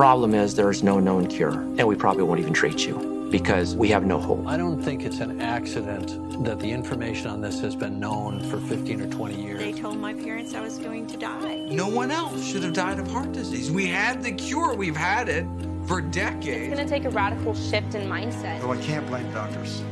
problem is there's no known cure, and we probably won't even treat you because we have no hope. I don't think it's an accident that the information on this has been known for 15 or 20 years. They told my parents I was going to die. No one else should have died of heart disease. We had the cure. We've had it for decades. It's going to take a radical shift in mindset. So I can't blame doctors.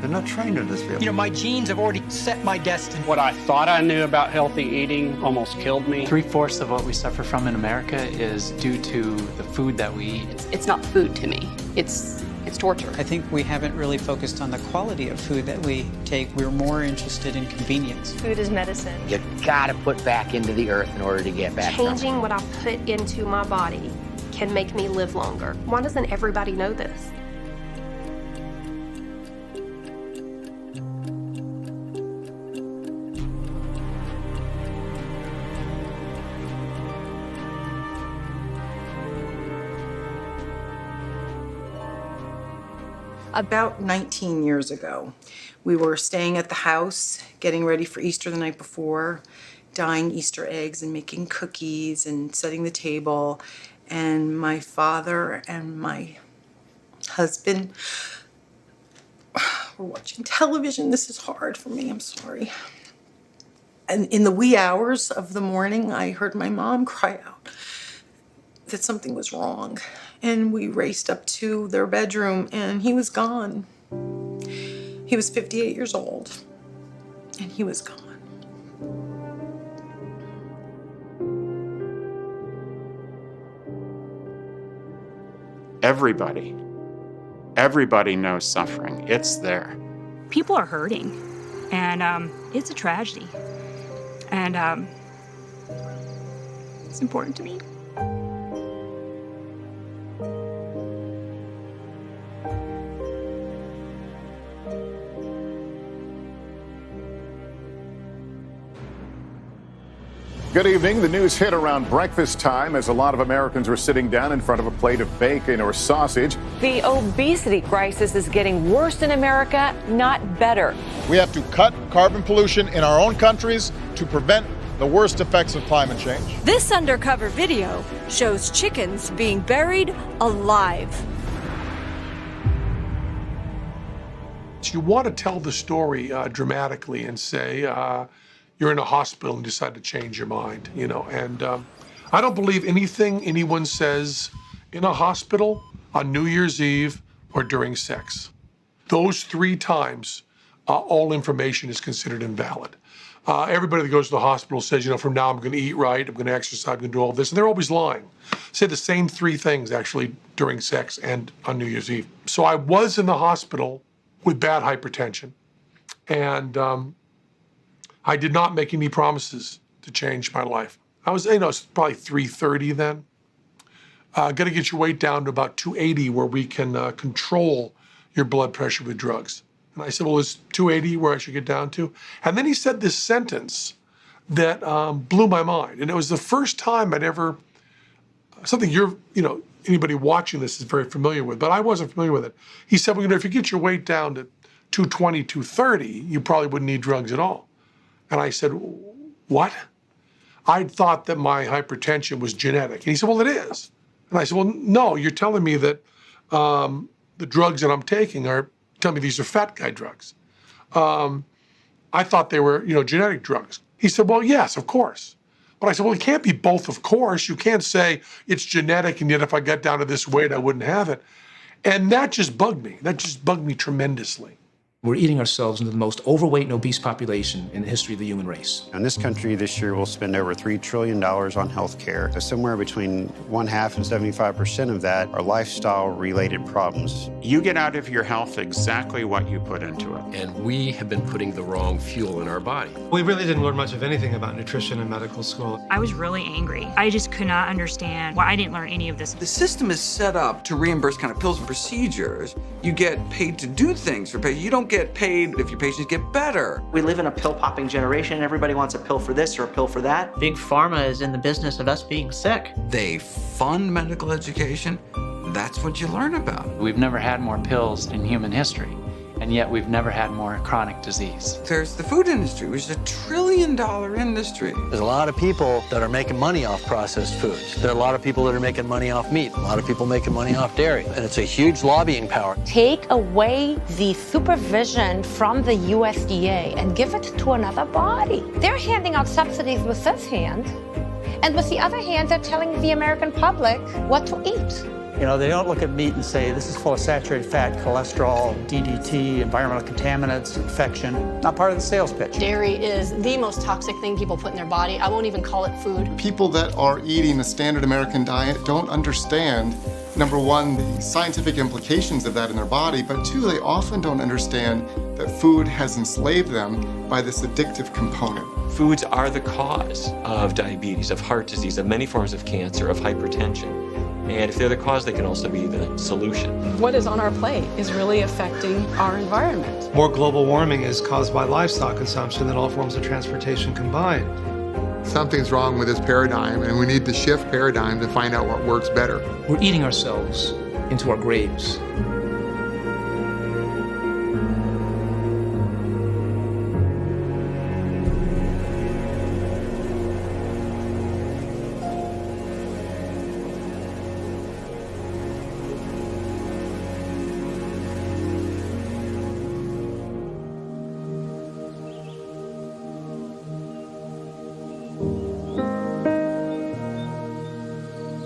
They're not trained in this field. You know, my genes have already set my destiny. What I thought I knew about healthy eating almost killed me. 3/4 of what we suffer from in America is due to the food that we eat. It's not food to me. It's torture. I think we haven't really focused on the quality of food that we take. We're more interested in convenience. Food is medicine. You gotta put back into the earth in order to get back. Changing what I put into my body can make me live longer. Why doesn't everybody know this? About 19 years ago, we were staying at the house, getting ready for Easter the night before, dyeing Easter eggs and making cookies and setting the table. And my father and my husband were watching television. This is hard for me, I'm sorry. And in the wee hours of the morning, I heard my mom cry out that something was wrong. And we raced up to their bedroom, and he was gone. He was 58 years old, and he was gone. Everybody knows suffering. It's there. People are hurting, and it's a tragedy. And it's important to me. Good evening. The news hit around breakfast time as a lot of Americans were sitting down in front of a plate of bacon or sausage. The obesity crisis is getting worse in America, not better. We have to cut carbon pollution in our own countries to prevent the worst effects of climate change. This undercover video shows chickens being buried alive. You want to tell the story dramatically and say, you're in a hospital and decide to change your mind, you know. And I don't believe anything anyone says in a hospital, on New Year's Eve, or during sex. Those 3 times, all information is considered invalid. Everybody that goes to the hospital says, you know, from now I'm going to eat right, I'm going to exercise, I'm going to do all this, and they're always lying. Say the same 3 things, actually, during sex and on New Year's Eve. So I was in the hospital with bad hypertension, and I did not make any promises to change my life. I was, you know, it's probably 330 then. Got to get your weight down to about 280 where we can control your blood pressure with drugs. And I said, well, is 280 where I should get down to? And then he said this sentence that blew my mind. And it was the first time I'd ever, something you're, you know, anybody watching this is very familiar with, but I wasn't familiar with it. He said, well, you know, if you get your weight down to 220, 230, you probably wouldn't need drugs at all. And I said, what? I'd thought that my hypertension was genetic. And he said, well, it is. And I said, well, no, you're telling me that the drugs that I'm taking are, telling me these are fat guy drugs. I thought they were, you know, genetic drugs. He said, well, yes, of course. But I said, well, it can't be both, of course. You can't say it's genetic, and yet if I got down to this weight, I wouldn't have it. And that just bugged me. That just bugged me tremendously. We're eating ourselves into the most overweight and obese population in the history of the human race. In this country this year, we'll spend over $3 trillion on health care. Somewhere between 1/2 and 75% of that are lifestyle-related problems. You get out of your health exactly what you put into it. And we have been putting the wrong fuel in our body. We really didn't learn much of anything about nutrition in medical school. I was really angry. I just could not understand why I didn't learn any of this. The system is set up to reimburse kind of pills and procedures. You get paid to do things for patients. You don't get paid if your patients get better. We live in a pill-popping generation. Everybody wants a pill for this or a pill for that. Big Pharma is in the business of us being sick. They fund medical education. That's what you learn about. We've never had more pills in human history. and yet we've never had more chronic disease. There's the food industry, which is a $1 trillion industry. There's a lot of people that are making money off processed foods. There are a lot of people that are making money off meat. A lot of people making money off dairy. And it's a huge lobbying power. Take away the supervision from the USDA and give it to another body. They're handing out subsidies with this hand, and with the other hand, they're telling the American public what to eat. You know, they don't look at meat and say, this is full of saturated fat, cholesterol, DDT, environmental contaminants, infection. Not part of the sales pitch. Dairy is the most toxic thing people put in their body. I won't even call it food. People that are eating the standard American diet don't understand, number one, the scientific implications of that in their body, but two, they often don't understand that food has enslaved them by this addictive component. Foods are the cause of diabetes, of heart disease, of many forms of cancer, of hypertension. And if they're the cause, they can also be the solution. What is on our plate is really affecting our environment. More global warming is caused by livestock consumption than all forms of transportation combined. Something's wrong with this paradigm, and we need to shift paradigms and find out what works better. We're eating ourselves into our graves.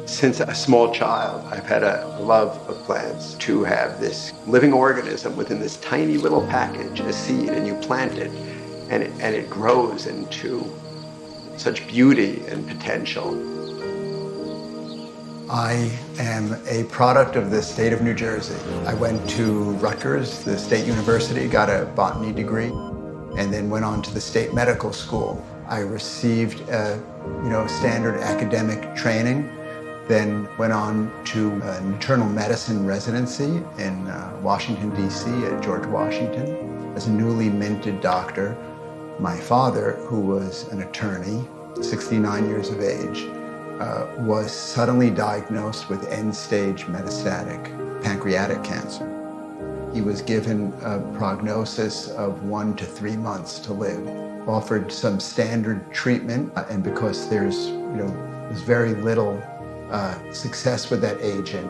Since a small child, I've had a love of plants. To have this living organism within this tiny little package, a seed, and you plant it, and it grows into such beauty and potential. I am a product of the state of New Jersey. I went to Rutgers, the state university, got a botany degree, and then went on to the state medical school. I received standard academic training. Then went on to an internal medicine residency in Washington, D.C. at George Washington. As a newly minted doctor, my father, who was an attorney, 69 years of age, was suddenly diagnosed with end-stage metastatic pancreatic cancer. He was given a prognosis of 1 to 3 months to live, offered some standard treatment, and because there's very little success with that agent,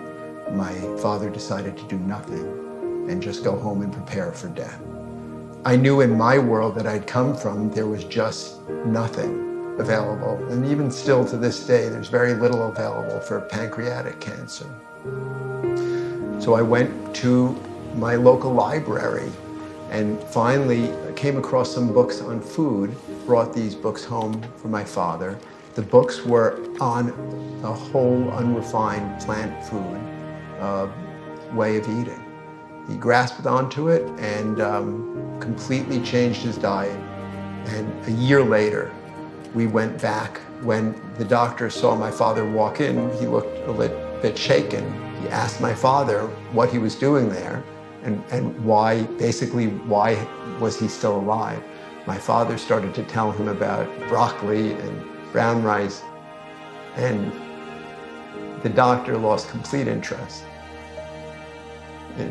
my father decided to do nothing and just go home and prepare for death. I knew in my world that I'd come from, there was just nothing available. And even still to this day, there's very little available for pancreatic cancer. So I went to my local library and finally came across some books on food, brought these books home for my father. The books were on a whole unrefined plant food way of eating. He grasped onto it and completely changed his diet. And a year later, we went back. When the doctor saw my father walk in, he looked a little bit shaken. He asked my father what he was doing there and why was he still alive. My father started to tell him about broccoli and brown rice, and the doctor lost complete interest in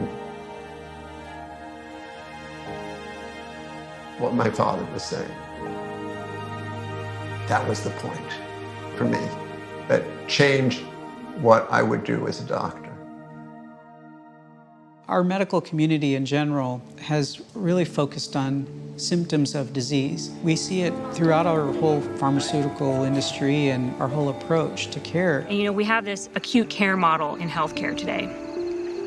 what my father was saying. That was the point for me that changed what I would do as a doctor. Our medical community in general has really focused on symptoms of disease. We see it throughout our whole pharmaceutical industry and our whole approach to care. And, we have this acute care model in healthcare today.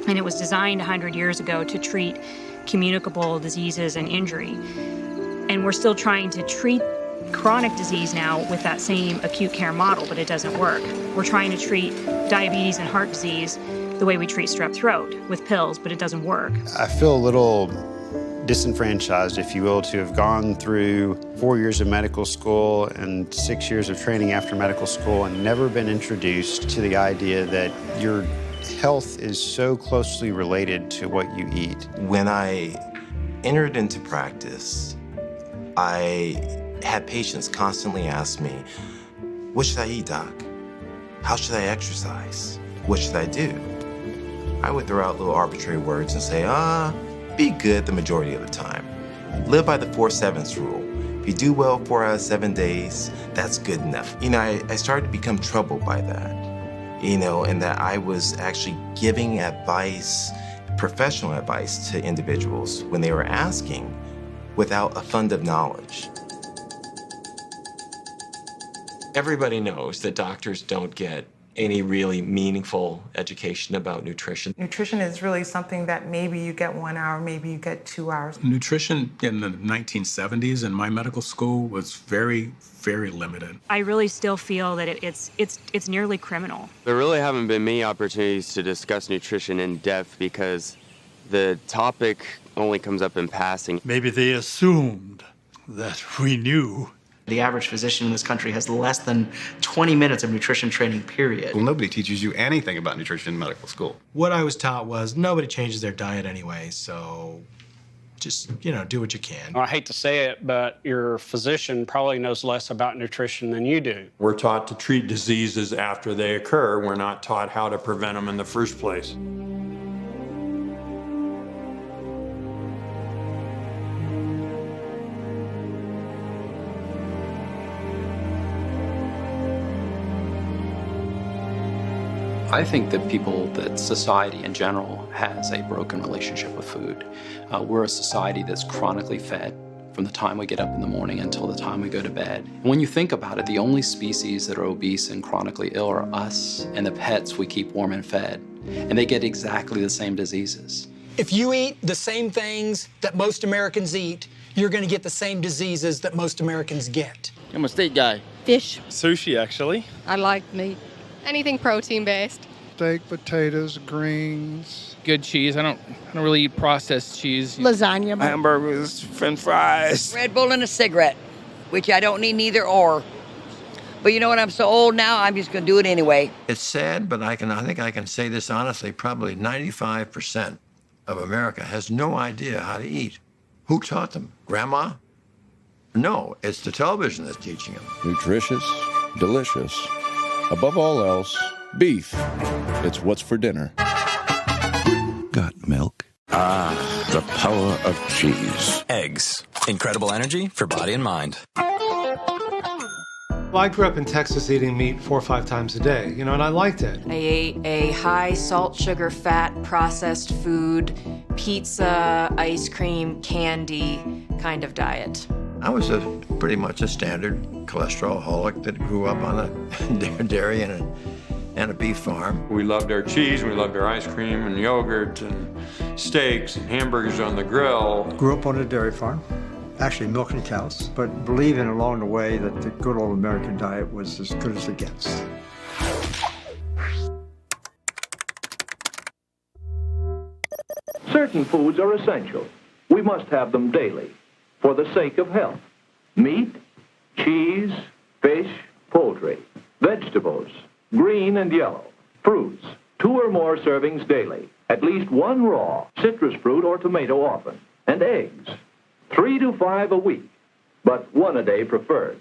And it was designed 100 years ago to treat communicable diseases and injury. And we're still trying to treat chronic disease now with that same acute care model, but it doesn't work. We're trying to treat diabetes and heart disease the way we treat strep throat with pills, but it doesn't work. I feel a little disenfranchised, if you will, to have gone through 4 years of medical school and 6 years of training after medical school and never been introduced to the idea that your health is so closely related to what you eat. When I entered into practice, I had patients constantly ask me, what should I eat, doc? How should I exercise? What should I do? I would throw out little arbitrary words and say, be good the majority of the time. Live by the 4/7 rule. If you do well 4 out of 7 days, that's good enough. I started to become troubled by that, and that I was actually giving advice, professional advice to individuals when they were asking without a fund of knowledge. Everybody knows that doctors don't get any really meaningful education about nutrition. Nutrition is really something that maybe you get 1 hour, maybe you get 2 hours. Nutrition in the 1970s in my medical school was very, very limited. I really still feel that it's nearly criminal. There really haven't been many opportunities to discuss nutrition in depth because the topic only comes up in passing. Maybe they assumed that we knew. The average physician in this country has less than 20 minutes of nutrition training, period. Well, nobody teaches you anything about nutrition in medical school. What I was taught was nobody changes their diet anyway, so just, do what you can. I hate to say it, but your physician probably knows less about nutrition than you do. We're taught to treat diseases after they occur. We're not taught how to prevent them in the first place. I think that society in general has a broken relationship with food. We're a society that's chronically fed from the time we get up in the morning until the time we go to bed. And when you think about it, the only species that are obese and chronically ill are us and the pets we keep warm and fed. And they get exactly the same diseases. If you eat the same things that most Americans eat, you're going to get the same diseases that most Americans get. I'm a steak guy. Fish. Sushi, actually. I like meat. Anything protein-based. Steak, potatoes, greens. Good cheese. I don't really eat processed cheese. Lasagna. Hamburgers, french fries. Red Bull and a cigarette, which I don't need neither or. But you know what? I'm so old now, I'm just going to do it anyway. It's sad, but I think I can say this honestly. Probably 95% of America has no idea how to eat. Who taught them? Grandma? No, it's the television that's teaching them. Nutritious, delicious. Above all else, beef. It's what's for dinner. Got milk? Ah, the power of cheese. Eggs. Incredible energy for body and mind. Well, I grew up in Texas eating meat 4 or 5 times a day, and I liked it. I ate a high salt, sugar, fat, processed food, pizza, ice cream, candy kind of diet. I was pretty much a standard cholesterol-holic that grew up on a dairy and a beef farm. We loved our cheese, we loved our ice cream and yogurt and steaks and hamburgers on the grill. Grew up on a dairy farm, actually milking cows, but believing along the way that the good old American diet was as good as it gets. Certain foods are essential. We must have them daily for the sake of health. Meat, cheese, fish, poultry, vegetables, green and yellow, fruits, 2 or more servings daily, at least 1 raw, citrus fruit or tomato often, and eggs, 3 to 5 a week, but 1 a day preferred.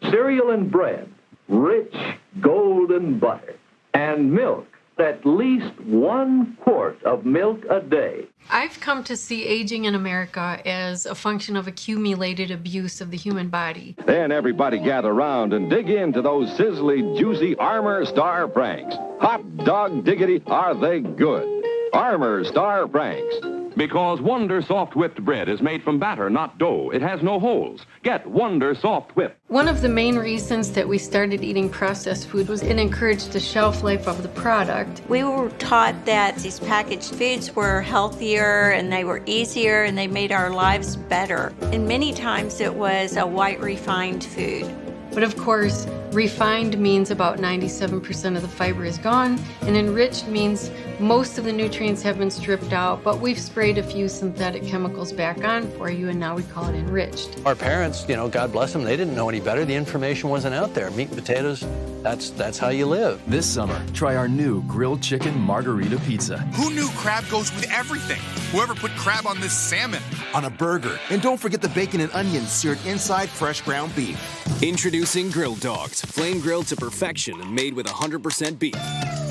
Cereal and bread, rich golden butter, and milk, at least 1 quart of milk a day. I've come to see aging in America as a function of accumulated abuse of the human body. Then everybody gather round and dig into those sizzly, juicy Armour Star Franks. Hot dog diggity, are they good? Armour Star Franks. Because Wonder Soft Whipped Bread is made from batter, not dough. It has no holes. Get Wonder Soft Whipped. One of the main reasons that we started eating processed food was it encouraged the shelf life of the product. We were taught that these packaged foods were healthier and they were easier and they made our lives better. And many times it was a white refined food. But of course, refined means about 97% of the fiber is gone, and enriched means most of the nutrients have been stripped out, but we've sprayed a few synthetic chemicals back on for you, and now we call it enriched. Our parents, God bless them, they didn't know any better. The information wasn't out there. Meat and potatoes, that's how you live. This summer, try our new grilled chicken margarita pizza. Who knew crab goes with everything? Whoever put crab on this salmon? On a burger. And don't forget the bacon and onions seared inside fresh ground beef. Introducing Grill Dogs, flame grilled to perfection and made with 100% beef.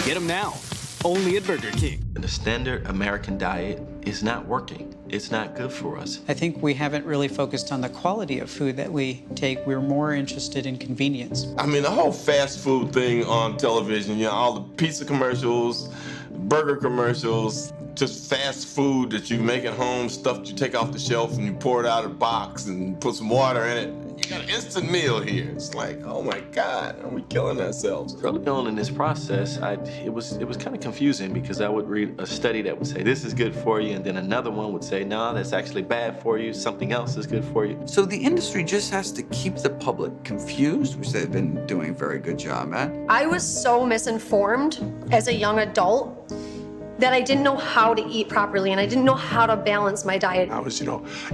Get them now, only at Burger King. The standard American diet is not working. It's not good for us. I think we haven't really focused on the quality of food that we take. We're more interested in convenience. I mean, the whole fast food thing on television, you know, all the pizza commercials, burger commercials, just fast food that you make at home, stuff you take off the shelf and you pour it out of a box and put some water in it. You got an instant meal here. It's like, oh my God, are we killing ourselves? Early on in this process, it was kind of confusing because I would read a study that would say this is good for you, and then another one would say, no, that's actually bad for you. Something else is good for you. So the industry just has to keep the public confused, which they've been doing a very good job at. I was so misinformed as a young adult that I didn't know how to eat properly and I didn't know how to balance my diet. I was,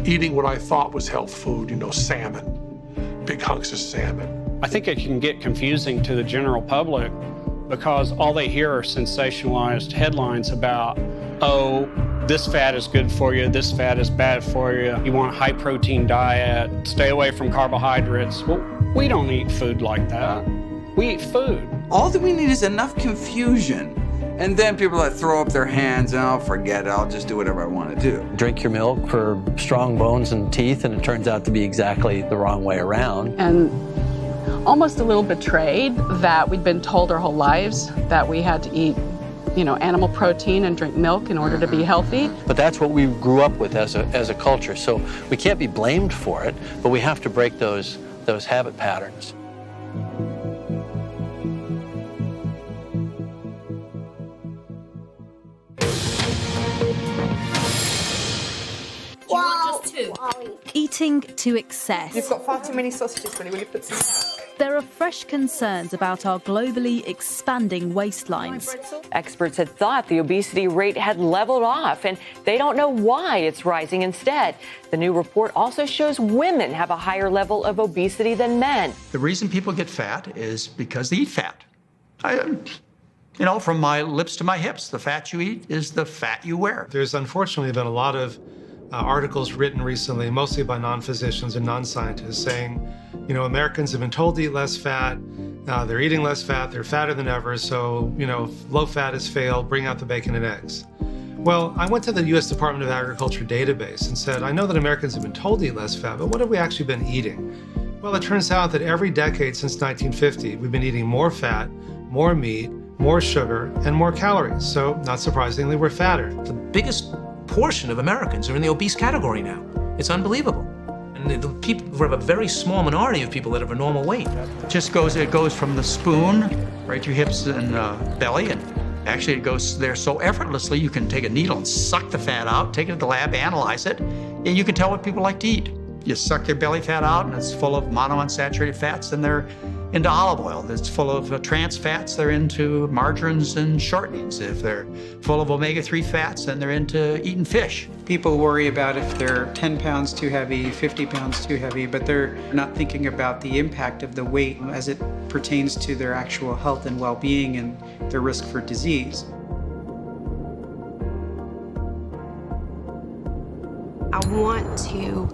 eating what I thought was health food, salmon, big hunks of salmon. I think it can get confusing to the general public because all they hear are sensationalized headlines about, oh, this fat is good for you, this fat is bad for you, you want a high protein diet, stay away from carbohydrates. Well, we don't eat food like that. We eat food. All that we need is enough confusion. And then people that throw up their hands and I'll forget it, I'll just do whatever I want to do. Drink your milk for strong bones and teeth, and it turns out to be exactly the wrong way around. And almost a little betrayed that we'd been told our whole lives that we had to eat, animal protein and drink milk in order to be healthy. But that's what we grew up with as a culture. So we can't be blamed for it, but we have to break those habit patterns. Eating to excess. You've got far too many sausages, Willie. Will you put some back? There are fresh concerns about our globally expanding waistlines. Experts had thought the obesity rate had leveled off, and they don't know why it's rising instead. The new report also shows women have a higher level of obesity than men. The reason people get fat is because they eat fat. From my lips to my hips, the fat you eat is the fat you wear. There's unfortunately been a lot of articles written recently, mostly by non-physicians and non-scientists, saying, Americans have been told to eat less fat, they're eating less fat, they're fatter than ever, so, low fat has failed, bring out the bacon and eggs. Well, I went to the U.S. Department of Agriculture database and said, I know that Americans have been told to eat less fat, but what have we actually been eating? Well, it turns out that every decade since 1950, we've been eating more fat, more meat, more sugar, and more calories. So, not surprisingly, we're fatter. The biggest portion of Americans are in the obese category now. It's unbelievable. And the people, we have a very small minority of people that have a normal weight. It goes from the spoon right to your hips and belly, and actually it goes there so effortlessly you can take a needle and suck the fat out, take it to the lab, analyze it, and you can tell what people like to eat. You suck their belly fat out and it's full of monounsaturated fats, and they're into olive oil. That's full of trans fats, they're into margarines and shortenings. If they're full of omega-3 fats, then they're into eating fish. People worry about if they're 10 pounds too heavy, 50 pounds too heavy, but they're not thinking about the impact of the weight as it pertains to their actual health and well-being and their risk for disease. I want to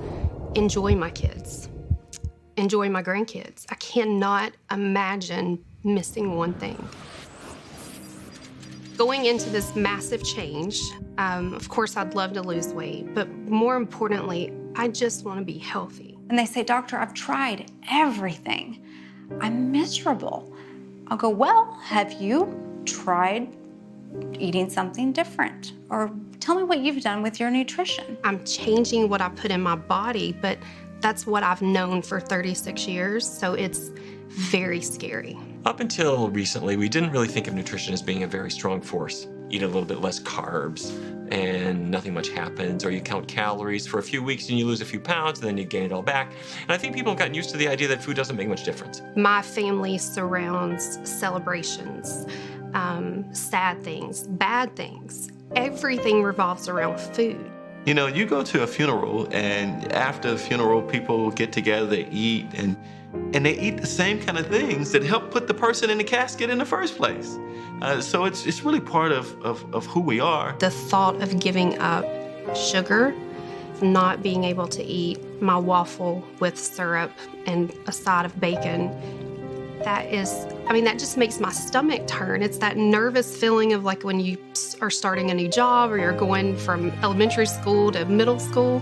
enjoy my kids, enjoy my grandkids. I cannot imagine missing one thing. Going into this massive change, of course, I'd love to lose weight, but more importantly, I just want to be healthy. And they say, Doctor, I've tried everything. I'm miserable. I'll go, well, have you tried eating something different? Or tell me what you've done with your nutrition. I'm changing what I put in my body, but that's what I've known for 36 years, so it's very scary. Up until recently, we didn't really think of nutrition as being a very strong force. Eat a little bit less carbs and nothing much happens, or you count calories for a few weeks and you lose a few pounds and then you gain it all back. And I think people have gotten used to the idea that food doesn't make much difference. My family surrounds celebrations, sad things, bad things. Everything revolves around food. You know, you go to a funeral, and after the funeral, people get together, they eat, and they eat the same kind of things that help put the person in the casket in the first place. So it's really part of who we are. The thought of giving up sugar, not being able to eat my waffle with syrup and a side of bacon, that is I mean, that just makes my stomach turn. It's that nervous feeling of like when you are starting a new job or you're going from elementary school to middle school.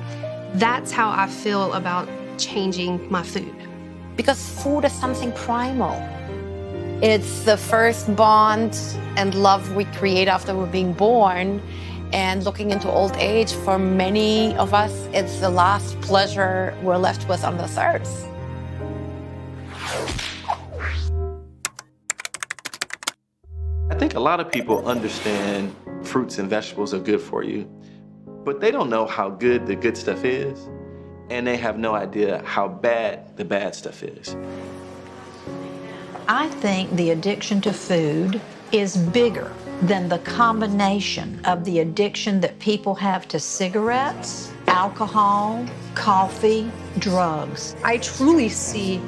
That's how I feel about changing my food. Because food is something primal. It's the first bond and love we create after we're being born. And looking into old age, for many of us, it's the last pleasure we're left with on this earth. I think a lot of people understand fruits and vegetables are good for you, but they don't know how good the good stuff is, and they have no idea how bad the bad stuff is. I think the addiction to food is bigger than the combination of the addiction that people have to cigarettes, alcohol, coffee, drugs. I truly see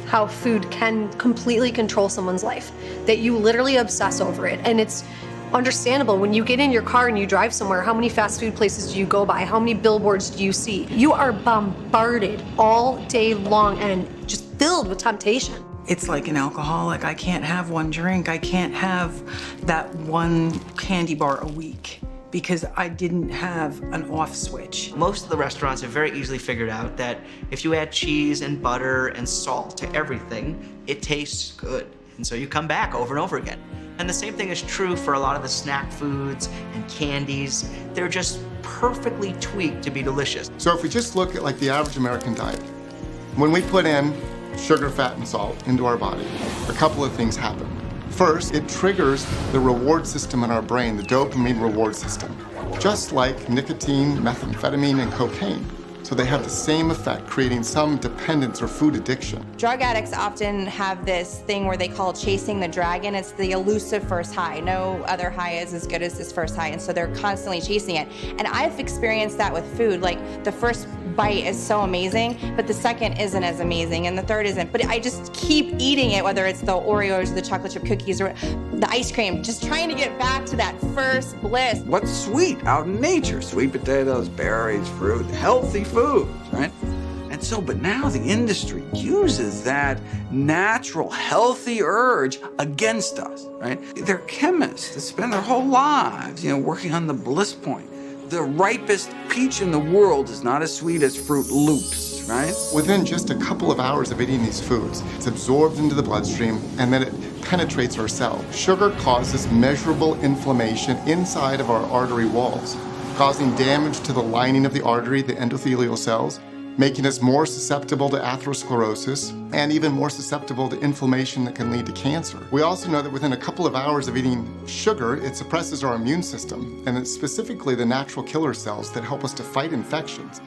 how food can completely control someone's life, that you literally obsess over it. And it's understandable when you get in your car and you drive somewhere, how many fast food places do you go by? How many billboards do you see? You are bombarded all day long and just filled with temptation. It's like an alcoholic. I can't have one drink. I can't have that one candy bar a week because I didn't have an off switch. Most of the restaurants have very easily figured out that if you add cheese and butter and salt to everything, it tastes good. And so you come back over and over again. And the same thing is true for a lot of the snack foods and candies. They're just perfectly tweaked to be delicious. So if we just look at like the average American diet, when we put in sugar, fat, and salt into our body, a couple of things happen. First, it triggers the reward system in our brain, the dopamine reward system, just like nicotine, methamphetamine, and cocaine. So they have the same effect, creating some dependence or food addiction. Drug addicts often have this thing where they call chasing the dragon. It's the elusive first high. No other high is as good as this first high, and so they're constantly chasing it. And I've experienced that with food. Like, the first bite is so amazing, but the second isn't as amazing, and the third isn't. But I just keep eating it, whether it's the Oreos, or the chocolate chip cookies, or the ice cream, just trying to get back to that first bliss. What's sweet out in nature? Sweet potatoes, berries, fruit, healthy foods, right? And so, but now the industry uses that natural, healthy urge against us, right? They're chemists that spend their whole lives, working on the bliss point. The ripest peach in the world is not as sweet as Fruit Loops, right? Within just a couple of hours of eating these foods, it's absorbed into the bloodstream and then it penetrates our cells. Sugar causes measurable inflammation inside of our artery walls, causing damage to the lining of the artery, the endothelial cells, making us more susceptible to atherosclerosis and even more susceptible to inflammation that can lead to cancer. We also know that within a couple of hours of eating sugar, it suppresses our immune system, and it's specifically the natural killer cells that help us to fight infections.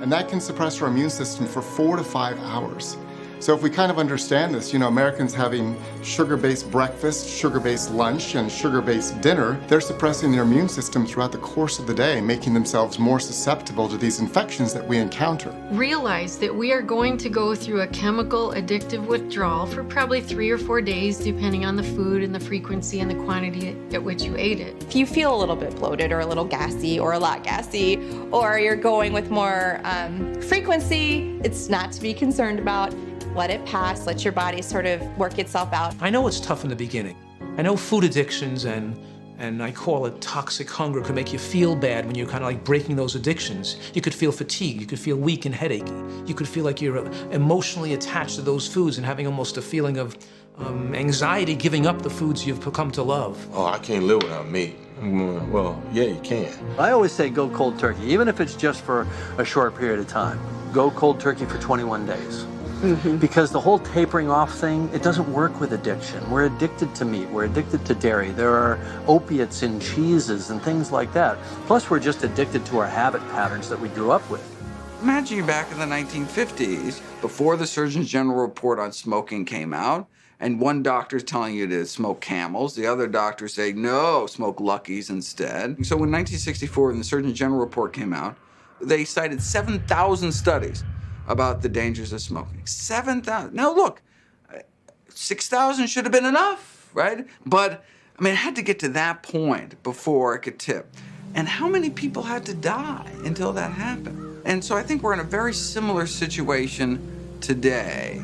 And that can suppress our immune system for 4 to 5 hours. So if we kind of understand this, Americans having sugar-based breakfast, sugar-based lunch, and sugar-based dinner, they're suppressing their immune system throughout the course of the day, making themselves more susceptible to these infections that we encounter. Realize that we are going to go through a chemical addictive withdrawal for probably 3 or 4 days, depending on the food and the frequency and the quantity at which you ate it. If you feel a little bit bloated or a little gassy or a lot gassy, or you're going with more frequency, it's not to be concerned about. Let it pass, let your body sort of work itself out. I know it's tough in the beginning. I know food addictions and I call it toxic hunger can make you feel bad when you're kind of like breaking those addictions. You could feel fatigue, you could feel weak and headachy. You could feel like you're emotionally attached to those foods and having almost a feeling of anxiety giving up the foods you've come to love. Oh, I can't live without meat. Well, yeah, you can. I always say go cold turkey, even if it's just for a short period of time. Go cold turkey for 21 days. Because the whole tapering off thing, it doesn't work with addiction. We're addicted to meat, we're addicted to dairy. There are opiates in cheeses and things like that. Plus, we're just addicted to our habit patterns that we grew up with. Imagine you're back in the 1950s, before the Surgeon General report on smoking came out, and one doctor's telling you to smoke Camels, the other doctor saying, no, smoke Luckies instead. So when 1964, when the Surgeon General report came out, they cited 7,000 studies about the dangers of smoking. 7,000. Now look, 6,000 should have been enough, right? But, it had to get to that point before it could tip. And how many people had to die until that happened? And so I think we're in a very similar situation today.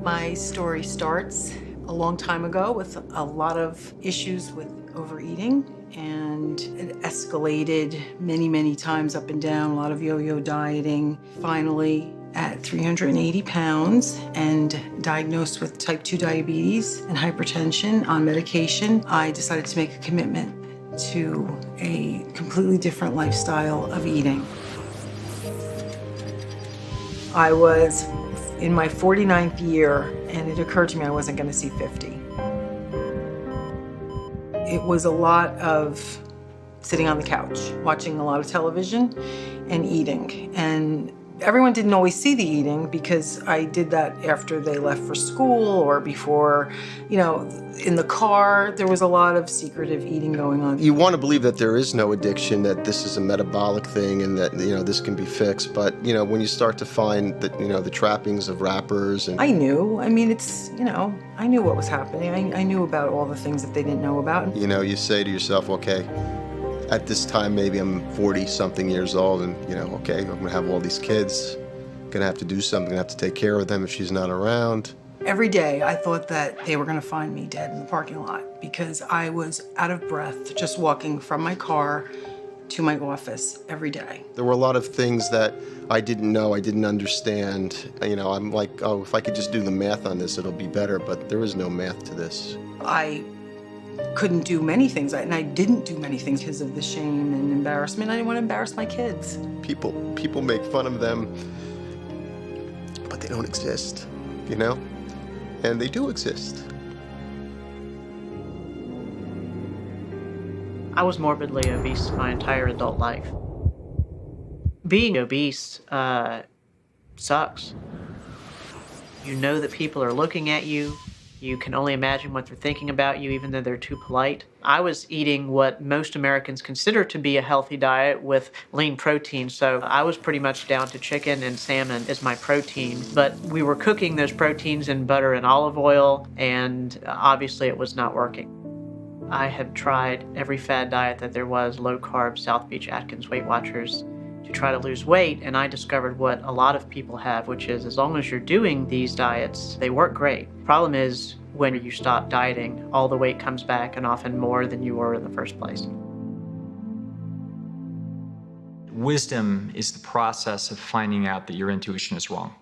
My story starts a long time ago with a lot of issues with overeating, and it escalated many, many times up and down, a lot of yo-yo dieting. Finally, at 380 pounds and diagnosed with type 2 diabetes and hypertension on medication, I decided to make a commitment to a completely different lifestyle of eating. I was in my 49th year, and it occurred to me I wasn't going to see 50. It was a lot of sitting on the couch, watching a lot of television and eating. And everyone didn't always see the eating because I did that after they left for school or before, in the car. There was a lot of secretive eating going on. You want to believe that there is no addiction, that this is a metabolic thing and that, this can be fixed. But, when you start to find that, the trappings of rappers and... I knew. I knew what was happening. I knew about all the things that they didn't know about. You say to yourself, okay, at this time, maybe I'm 40-something years old and, okay, I'm going to have all these kids. I'm going to have to do something. I'm going to have to take care of them if she's not around. Every day, I thought that they were going to find me dead in the parking lot because I was out of breath just walking from my car to my office every day. There were a lot of things that I didn't know, I didn't understand. I'm like, oh, if I could just do the math on this, it'll be better, but there is no math to this. I couldn't do many things, and I didn't do many things because of the shame and embarrassment. I didn't want to embarrass my kids. People make fun of them, but they don't exist, And they do exist. I was morbidly obese my entire adult life. Being obese sucks. You know that people are looking at you. You can only imagine what they're thinking about you, even though they're too polite. I was eating what most Americans consider to be a healthy diet with lean protein, so I was pretty much down to chicken and salmon as my protein. But we were cooking those proteins in butter and olive oil, and obviously it was not working. I had tried every fad diet that there was, low carb, South Beach, Atkins, Weight Watchers, to try to lose weight, and I discovered what a lot of people have, which is as long as you're doing these diets, they work great. Problem is, when you stop dieting, all the weight comes back and often more than you were in the first place. Wisdom is the process of finding out that your intuition is wrong.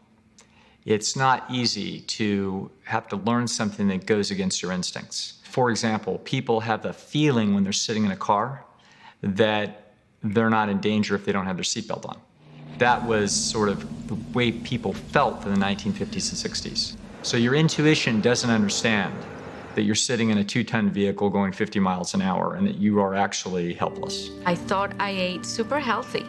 It's not easy to have to learn something that goes against your instincts. For example, people have the feeling when they're sitting in a car that they're not in danger if they don't have their seatbelt on. That was sort of the way people felt in the 1950s and 60s. So your intuition doesn't understand that you're sitting in a 2-ton vehicle going 50 miles an hour and that you are actually helpless. I thought I ate super healthy.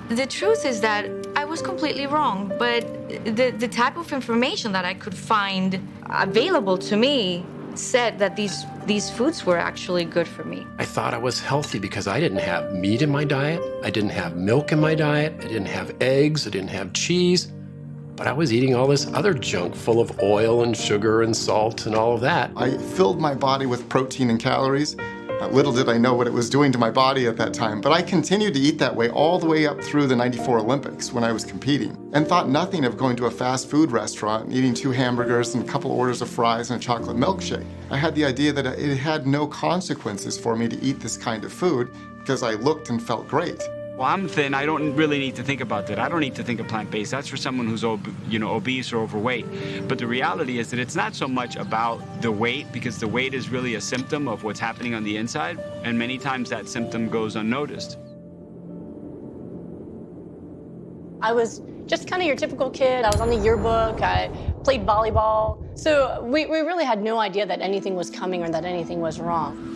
The truth is that I was completely wrong, but the type of information that I could find available to me said that these foods were actually good for me. I thought I was healthy because I didn't have meat in my diet, I didn't have milk in my diet, I didn't have eggs, I didn't have cheese, but I was eating all this other junk full of oil and sugar and salt and all of that. I filled my body with protein and calories. Little did I know what it was doing to my body at that time, but I continued to eat that way all the way up through the '94 Olympics when I was competing, and thought nothing of going to a fast food restaurant and eating 2 hamburgers and a couple orders of fries and a chocolate milkshake. I had the idea that it had no consequences for me to eat this kind of food because I looked and felt great. Well, I'm thin. I don't really need to think about that. I don't need to think of plant-based. That's for someone who's obese or overweight. But the reality is that it's not so much about the weight, because the weight is really a symptom of what's happening on the inside, and many times that symptom goes unnoticed. I was just kind of your typical kid. I was on the yearbook. I played volleyball. So we really had no idea that anything was coming or that anything was wrong.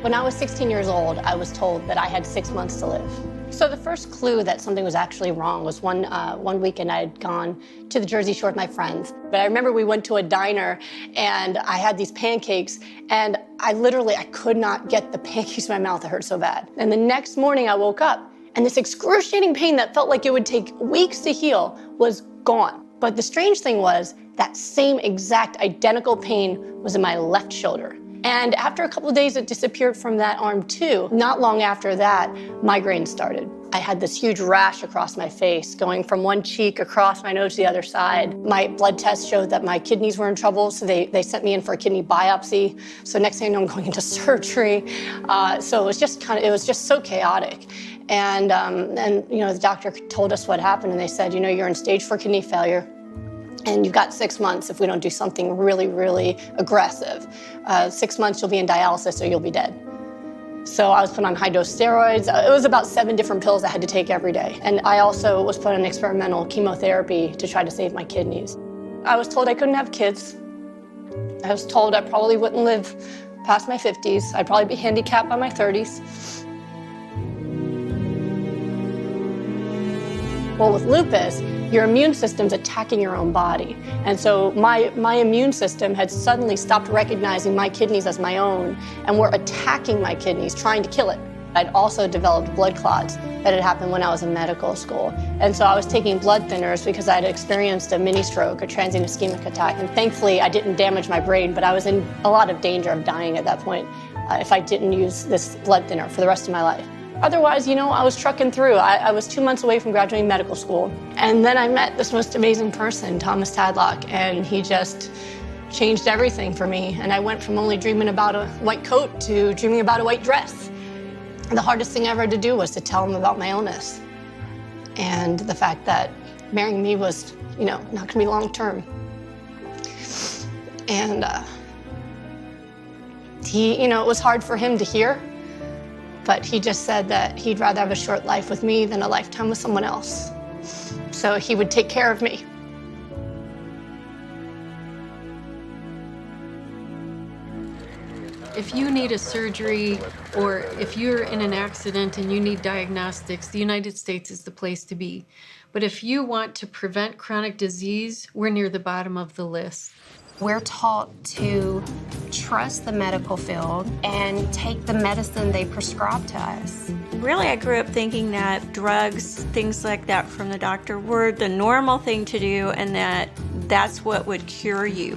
When I was 16 years old, I was told that I had 6 months to live. So the first clue that something was actually wrong was one weekend I had gone to the Jersey Shore with my friends. But I remember we went to a diner and I had these pancakes and I could not get the pancakes in my mouth. It hurt so bad. And the next morning I woke up and this excruciating pain that felt like it would take weeks to heal was gone. But the strange thing was that same exact identical pain was in my left shoulder. And after a couple of days, it disappeared from that arm too. Not long after that, migraines started. I had this huge rash across my face, going from one cheek across my nose to the other side. My blood test showed that my kidneys were in trouble, so they sent me in for a kidney biopsy. So next thing I know, I'm going into surgery. So it was just so chaotic. And you know, the doctor told us what happened, and they said, you know, you're in stage 4 kidney failure, and you've got 6 months if we don't do something really, really aggressive. 6 months you'll be in dialysis or you'll be dead. So I was put on high-dose steroids. It was about 7 different pills I had to take every day. And I also was put on experimental chemotherapy to try to save my kidneys. I was told I couldn't have kids. I was told I probably wouldn't live past my 50s. I'd probably be handicapped by my 30s. Well, with lupus, your immune system's attacking your own body. And so my immune system had suddenly stopped recognizing my kidneys as my own and were attacking my kidneys, trying to kill it. I'd also developed blood clots that had happened when I was in medical school. And so I was taking blood thinners because I'd experienced a mini stroke, a transient ischemic attack. And thankfully, I didn't damage my brain, but I was in a lot of danger of dying at that point if I didn't use this blood thinner for the rest of my life. Otherwise, you know, I was trucking through. I was 2 months away from graduating medical school. And then I met this most amazing person, Thomas Tadlock, and he just changed everything for me. And I went from only dreaming about a white coat to dreaming about a white dress. And the hardest thing I ever had to do was to tell him about my illness and the fact that marrying me was, you know, not gonna be long term. And he, you know, it was hard for him to hear. But he just said that he'd rather have a short life with me than a lifetime with someone else. So he would take care of me. If you need a surgery or if you're in an accident and you need diagnostics, the United States is the place to be. But if you want to prevent chronic disease, we're near the bottom of the list. We're taught to trust the medical field and take the medicine they prescribe to us. Really, I grew up thinking that drugs, things like that from the doctor were the normal thing to do and that that's what would cure you.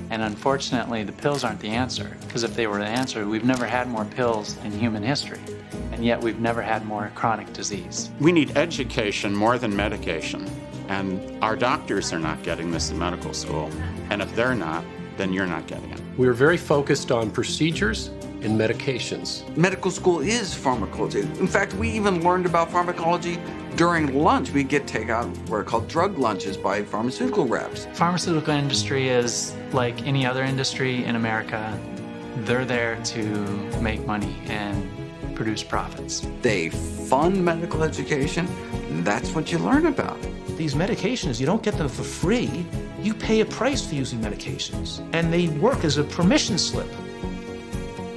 And unfortunately, the pills aren't the answer, because if they were the answer, we've never had more pills in human history, and yet we've never had more chronic disease. We need education more than medication, and our doctors are not getting this in medical school, and if they're not, then you're not getting it. We're very focused on procedures and medications. Medical school is pharmacology. In fact, we even learned about pharmacology during lunch. We get takeout what are called drug lunches by pharmaceutical reps. Pharmaceutical industry is like any other industry in America. They're there to make money and produce profits. They fund medical education. That's what you learn about. These medications, you don't get them for free. You pay a price for using medications, and they work as a permission slip.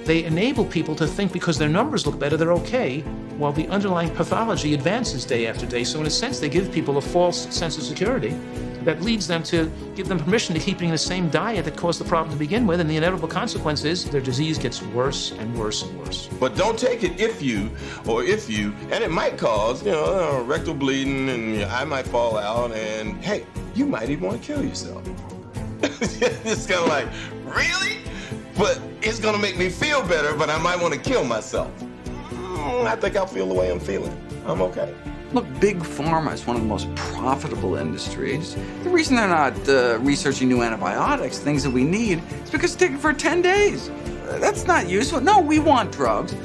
They enable people to think because their numbers look better, they're okay, while the underlying pathology advances day after day. So in a sense, they give people a false sense of security that leads them to give them permission to keep eating the same diet that caused the problem to begin with, and the inevitable consequence is their disease gets worse and worse and worse. But don't take it if you, and it might cause, rectal bleeding, and your eye might fall out, and hey, you might even want to kill yourself. It's kind of like, really? But it's gonna make me feel better, but I might want to kill myself. I think I'll feel the way I'm feeling. I'm okay. Look, big pharma is one of the most profitable industries. The reason they're not researching new antibiotics, things that we need, is because they take it for 10 days. That's not useful. No, we want drugs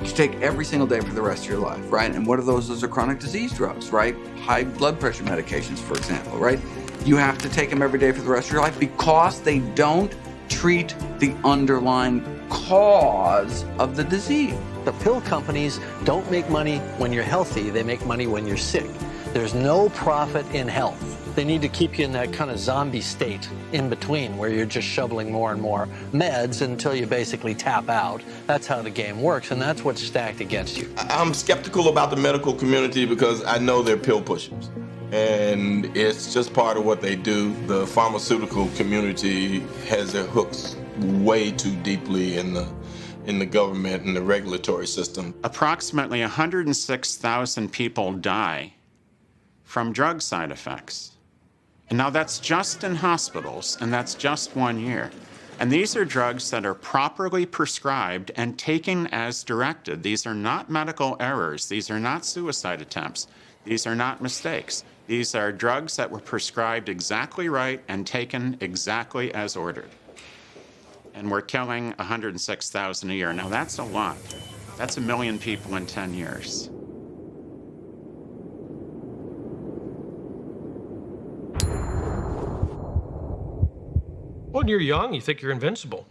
you take every single day for the rest of your life, right? And what are those? Those are chronic disease drugs, right? High blood pressure medications, for example, right? You have to take them every day for the rest of your life because they don't treat the underlying cause of the disease. The pill companies don't make money when you're healthy, they make money when you're sick. There's no profit in health. They need to keep you in that kind of zombie state in between where you're just shoveling more and more meds until you basically tap out. That's how the game works, and that's what's stacked against you. I'm skeptical about the medical community because I know they're pill pushers. And it's just part of what they do. The pharmaceutical community has their hooks way too deeply in the government and the regulatory system. Approximately 106,000 people die from drug side effects. And now that's just in hospitals, and that's just 1 year. And these are drugs that are properly prescribed and taken as directed. These are not medical errors. These are not suicide attempts. These are not mistakes. These are drugs that were prescribed exactly right and taken exactly as ordered. And we're killing 106,000 a year. Now that's a lot. That's 1 million people in 10 years. When you're young, you think you're invincible.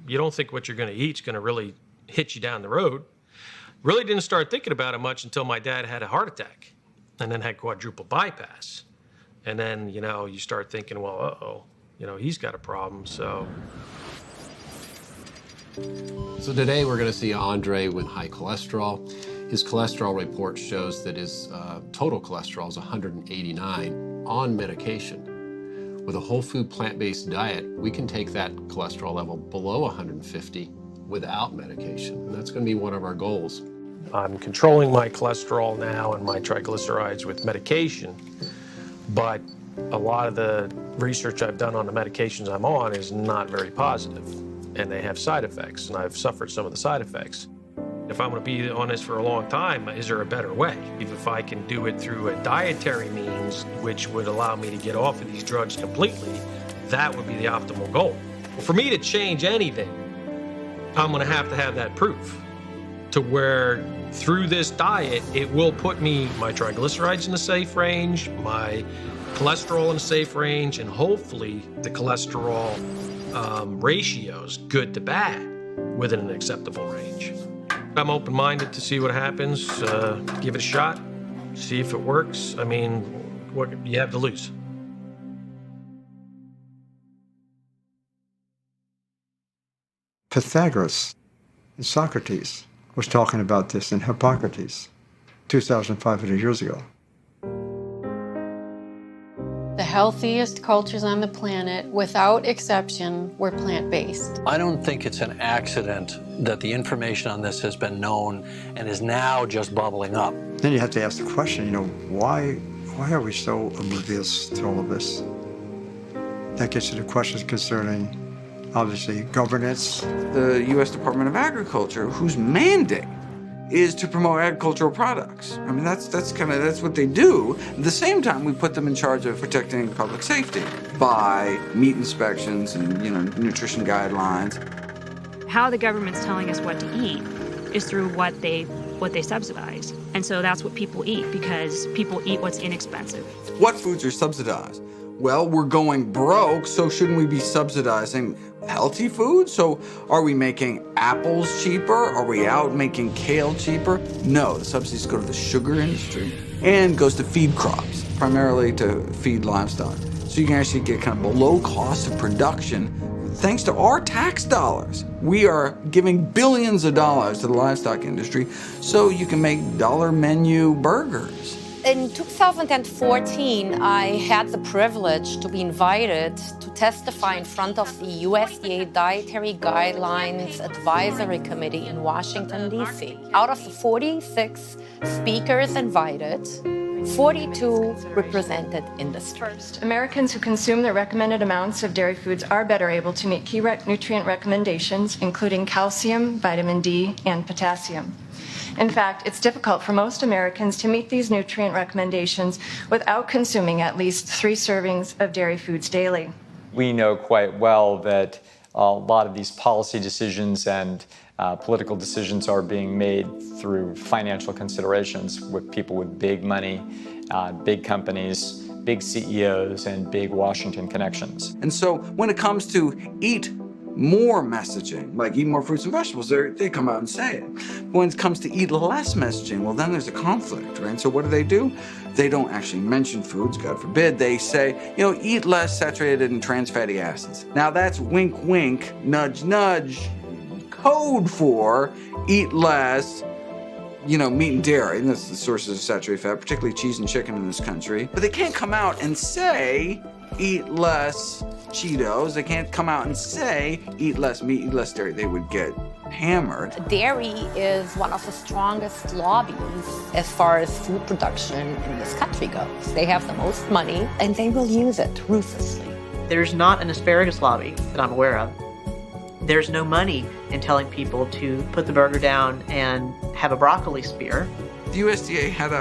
You don't think what you're going to eat is going to really hit you down the road. Really didn't start thinking about it much until my dad had a heart attack and then had quadruple bypass. And then, you start thinking, well, uh-oh, he's got a problem, So today we're going to see Andre with high cholesterol. His cholesterol report shows that his total cholesterol is 189 on medication. With a whole food plant-based diet, we can take that cholesterol level below 150 without medication. And that's going to be one of our goals. I'm controlling my cholesterol now and my triglycerides with medication, but a lot of the research I've done on the medications I'm on is not very positive, and they have side effects, and I've suffered some of the side effects. If I'm going to be on this for a long time, is there a better way? If I can do it through a dietary means, which would allow me to get off of these drugs completely, that would be the optimal goal. For me to change anything, I'm going to have that proof to where through this diet, it will put my triglycerides in a safe range, my cholesterol in a safe range, and hopefully the cholesterol ratios, good to bad, within an acceptable range. I'm open-minded to see what happens, give it a shot, see if it works. I mean, what you have to lose? Pythagoras and Socrates was talking about this in Hippocrates 2,500 years ago. The healthiest cultures on the planet, without exception, were plant-based. I don't think it's an accident that the information on this has been known and is now just bubbling up. Then you have to ask the question, why are we so oblivious to all of this? That gets you to questions concerning, obviously, governance. The U.S. Department of Agriculture, whose mandate is to promote agricultural products. I mean, that's what they do. At the same time, we put them in charge of protecting public safety by meat inspections and, nutrition guidelines. How the government's telling us what to eat is through what they subsidize. And so that's what people eat, because people eat what's inexpensive. What foods are subsidized? Well, we're going broke, so shouldn't we be subsidizing healthy food? So are we making apples cheaper? Are we out making kale cheaper? No, the subsidies go to the sugar industry and goes to feed crops, primarily to feed livestock. So you can actually get kind of below cost of production thanks to our tax dollars. We are giving billions of dollars to the livestock industry so you can make dollar menu burgers. In 2014, I had the privilege to be invited to testify in front of the USDA Dietary Guidelines Advisory Committee in Washington, D.C. Out of the 46 speakers invited, 42 represented industry. Americans who consume the recommended amounts of dairy foods are better able to meet key nutrient recommendations, including calcium, vitamin D, and potassium. In fact, it's difficult for most Americans to meet these nutrient recommendations without consuming at least 3 servings of dairy foods daily. We know quite well that a lot of these policy decisions and political decisions are being made through financial considerations with people with big money, big companies, big CEOs, and big Washington connections. And so when it comes to eat more messaging, like eat more fruits and vegetables, they come out and say it. But when it comes to eat less messaging, well, then there's a conflict, right? So what do? They don't actually mention foods, God forbid. They say, eat less saturated and trans fatty acids. Now that's wink, wink, nudge, nudge, code for eat less, meat and dairy, and that's the sources of saturated fat, particularly cheese and chicken in this country. But they can't come out and say, eat less Cheetos. They can't come out and say, eat less meat, eat less dairy. They would get hammered. Dairy is one of the strongest lobbies as far as food production in this country goes. They have the most money, and they will use it ruthlessly. There's not an asparagus lobby that I'm aware of. There's no money in telling people to put the burger down and have a broccoli spear. The USDA had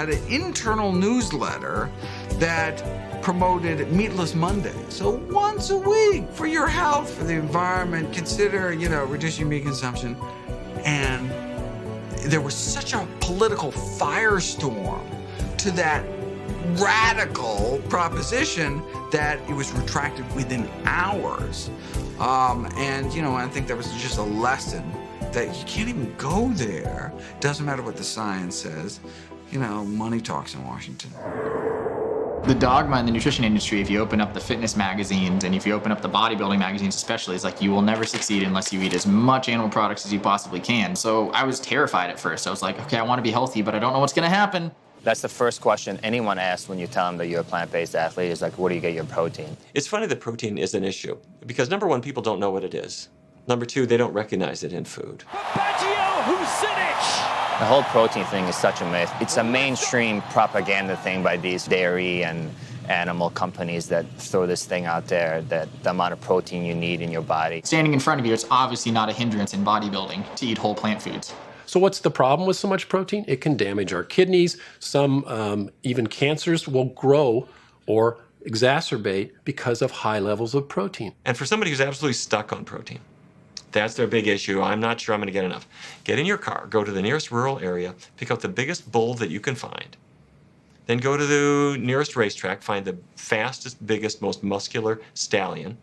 an internal newsletter that promoted Meatless Monday. So once a week, for your health, for the environment, consider, reducing meat consumption. And there was such a political firestorm to that radical proposition that it was retracted within hours. I think that was just a lesson that you can't even go there. Doesn't matter what the science says. Money talks in Washington. The dogma in the nutrition industry, if you open up the fitness magazines and if you open up the bodybuilding magazines especially, is like you will never succeed unless you eat as much animal products as you possibly can. So I was terrified at first. I was like, okay, I want to be healthy, but I don't know what's going to happen. That's the first question anyone asks when you tell them that you're a plant-based athlete is like, where do you get your protein? It's funny that protein is an issue because number one, people don't know what it is. Number two, they don't recognize it in food. The whole protein thing is such a myth. It's a mainstream propaganda thing by these dairy and animal companies that throw this thing out there, that the amount of protein you need in your body. Standing in front of you, it's obviously not a hindrance in bodybuilding to eat whole plant foods. So what's the problem with so much protein? It can damage our kidneys. Some even cancers will grow or exacerbate because of high levels of protein. And for somebody who's absolutely stuck on protein, that's their big issue. I'm not sure I'm going to get enough. Get in your car, go to the nearest rural area, pick up the biggest bull that you can find. Then go to the nearest racetrack, find the fastest, biggest, most muscular stallion.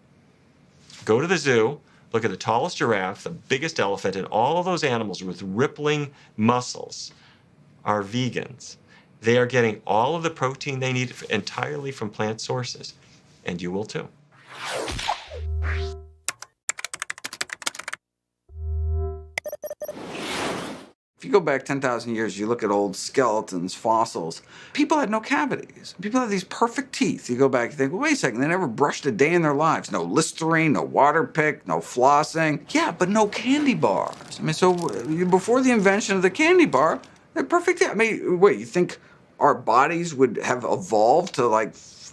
Go to the zoo, look at the tallest giraffe, the biggest elephant, and all of those animals with rippling muscles are vegans. They are getting all of the protein they need entirely from plant sources, and you will too. If you go back 10,000 years, you look at old skeletons, fossils, people had no cavities. People had these perfect teeth. You go back, you think, well, wait a second, they never brushed a day in their lives. No Listerine, no water pick, no flossing. Yeah, but no candy bars. I mean, so before the invention of the candy bar, they're perfect. I mean, wait, you think our bodies would have evolved to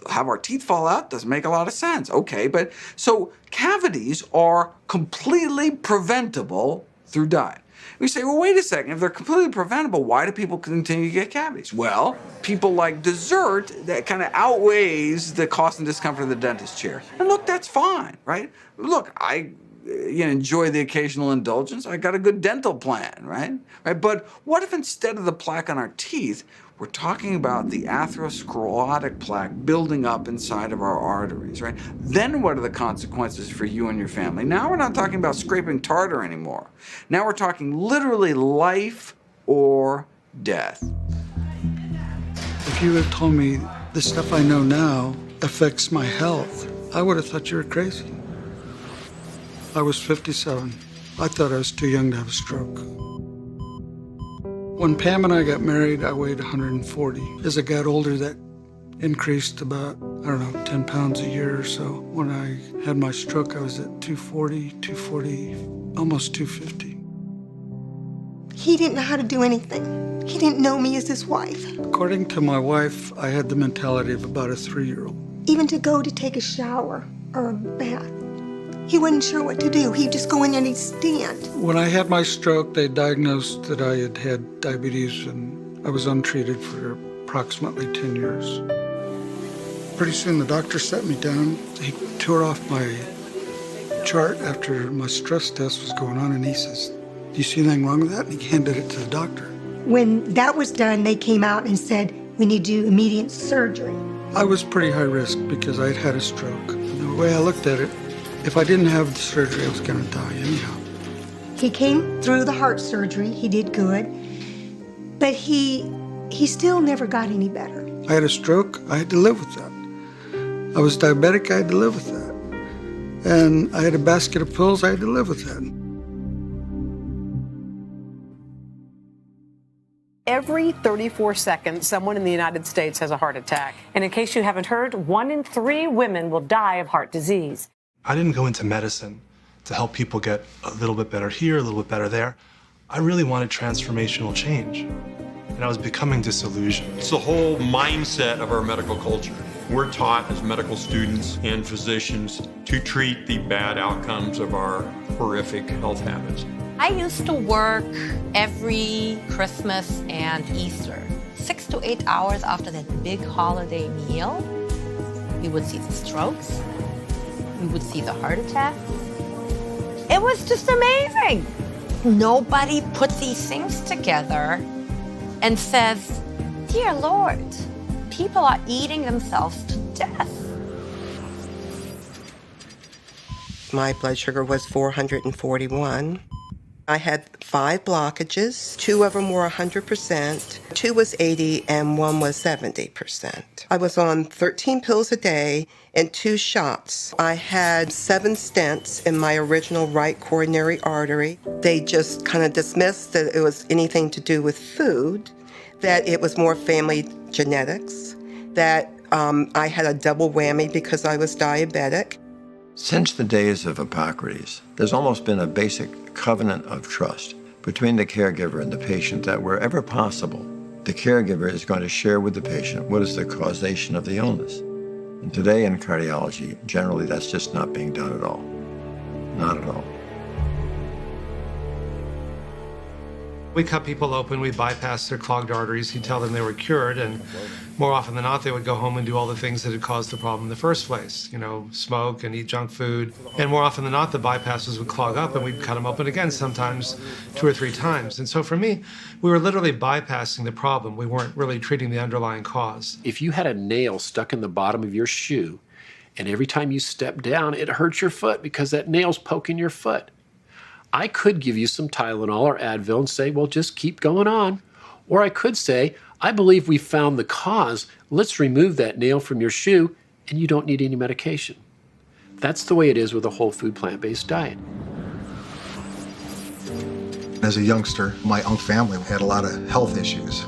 have our teeth fall out? Doesn't make a lot of sense. Okay, but so cavities are completely preventable through diet. We say, well, wait a second, if they're completely preventable, why do people continue to get cavities? Well, people like dessert that kind of outweighs the cost and discomfort of the dentist chair. And look, that's fine, right? Look, I enjoy the occasional indulgence. I got a good dental plan, right? But what if instead of the plaque on our teeth, we're talking about the atherosclerotic plaque building up inside of our arteries, right? Then what are the consequences for you and your family? Now we're not talking about scraping tartar anymore. Now we're talking literally life or death. If you had told me the stuff I know now affects my health, I would have thought you were crazy. I was 57. I thought I was too young to have a stroke. When Pam and I got married, I weighed 140. As I got older, that increased about, 10 pounds a year or so. When I had my stroke, I was at 240, almost 250. He didn't know how to do anything. He didn't know me as his wife. According to my wife, I had the mentality of about a 3-year-old. Even to go to take a shower or a bath, he wasn't sure what to do. He'd just go in and he'd stand. When I had my stroke, they diagnosed that I had diabetes, and I was untreated for approximately 10 years. Pretty soon the doctor sat me down. He tore off my chart after my stress test was going on, and he says, "Do you see anything wrong with that?" And he handed it to the doctor. When that was done, they came out and said, "We need to do immediate surgery." I was pretty high risk because I'd had a stroke. And the way I looked at it, if I didn't have the surgery, I was going to die anyhow. He came through the heart surgery. He did good. But he still never got any better. I had a stroke. I had to live with that. I was diabetic. I had to live with that. And I had a basket of pills. I had to live with that. Every 34 seconds, someone in the United States has a heart attack. And in case you haven't heard, 1 in 3 women will die of heart disease. I didn't go into medicine to help people get a little bit better here, a little bit better there. I really wanted transformational change, and I was becoming disillusioned. It's the whole mindset of our medical culture. We're taught as medical students and physicians to treat the bad outcomes of our horrific health habits. I used to work every Christmas and Easter. 6 to 8 hours after that big holiday meal, we would see the strokes, we would see the heart attacks. It was just amazing. Nobody put these things together and says, dear Lord, people are eating themselves to death. My blood sugar was 441. I had 5 blockages. 2 of them were 100%, 2 was 80, and 1 was 70%. I was on 13 pills a day and 2 shots. I had 7 stents in my original right coronary artery. They just kind of dismissed that it was anything to do with food, that it was more family genetics, that I had a double whammy because I was diabetic. Since the days of Hippocrates, there's almost been a basic covenant of trust between the caregiver and the patient that wherever possible, the caregiver is going to share with the patient what is the causation of the illness. And today in cardiology, generally that's just not being done at all. Not at all. We cut people open, we bypass their clogged arteries, you tell them they were cured, and more often than not, they would go home and do all the things that had caused the problem in the first place. You know, smoke and eat junk food. And more often than not, the bypasses would clog up and we'd cut them open again, sometimes 2 or 3 times. And so for me, we were literally bypassing the problem. We weren't really treating the underlying cause. If you had a nail stuck in the bottom of your shoe, and every time you step down, it hurts your foot because that nail's poking your foot, I could give you some Tylenol or Advil and say, well, just keep going on. Or I could say, I believe we found the cause. Let's remove that nail from your shoe and you don't need any medication. That's the way it is with a whole food plant-based diet. As a youngster, my own family had a lot of health issues.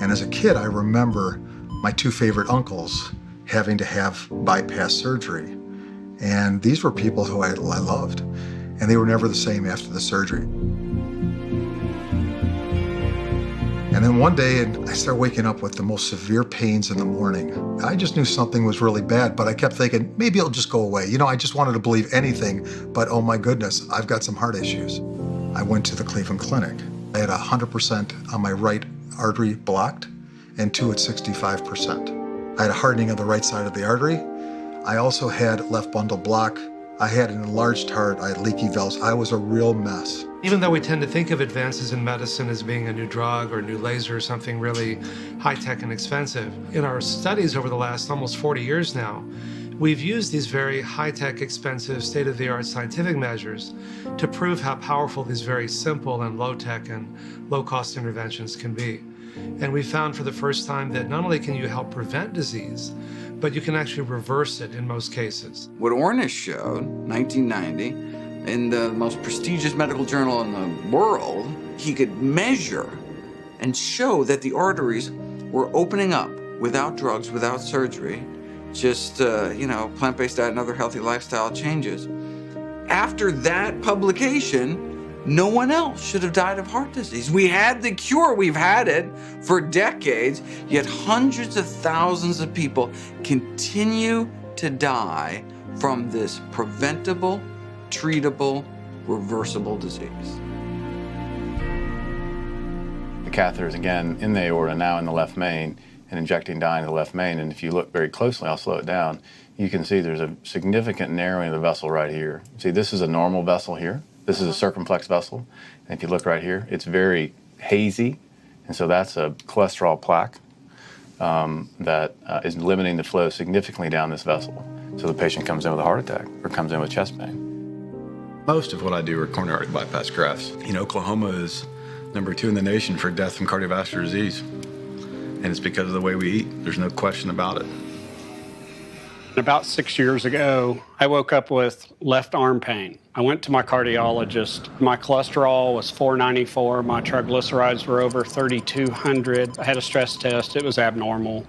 And as a kid, I remember my 2 favorite uncles having to have bypass surgery. And these were people who I loved. And they were never the same after the surgery. And then one day, I started waking up with the most severe pains in the morning. I just knew something was really bad, but I kept thinking, maybe it'll just go away. You know, I just wanted to believe anything, but oh my goodness, I've got some heart issues. I went to the Cleveland Clinic. I had 100% on my right artery blocked and 2 at 65%. I had a hardening of the right side of the artery. I also had left bundle block. I had an enlarged heart, I had leaky valves. I was a real mess. Even though we tend to think of advances in medicine as being a new drug or a new laser or something really high-tech and expensive, in our studies over the last almost 40 years now, we've used these very high-tech, expensive, state-of-the-art scientific measures to prove how powerful these very simple and low-tech and low-cost interventions can be. And we found for the first time that not only can you help prevent disease, but you can actually reverse it in most cases. What Ornish showed, 1990, in the most prestigious medical journal in the world, he could measure and show that the arteries were opening up without drugs, without surgery, just, plant-based diet and other healthy lifestyle changes. After that publication, no one else should have died of heart disease. We had the cure, we've had it for decades, yet hundreds of thousands of people continue to die from this preventable, treatable, reversible disease. The catheter is again in the aorta, now in the left main, and injecting dye into the left main. And if you look very closely, I'll slow it down, you can see there's a significant narrowing of the vessel right here. See, this is a normal vessel here. This is a circumflex vessel. And if you look right here, it's very hazy. And so that's a cholesterol plaque that is limiting the flow significantly down this vessel. So the patient comes in with a heart attack or comes in with chest pain. Most of what I do are coronary bypass grafts. Oklahoma is #2 in the nation for death from cardiovascular disease. And it's because of the way we eat. There's no question about it. About 6 years ago, I woke up with left arm pain. I went to my cardiologist. My cholesterol was 494. My triglycerides were over 3,200. I had a stress test. It was abnormal.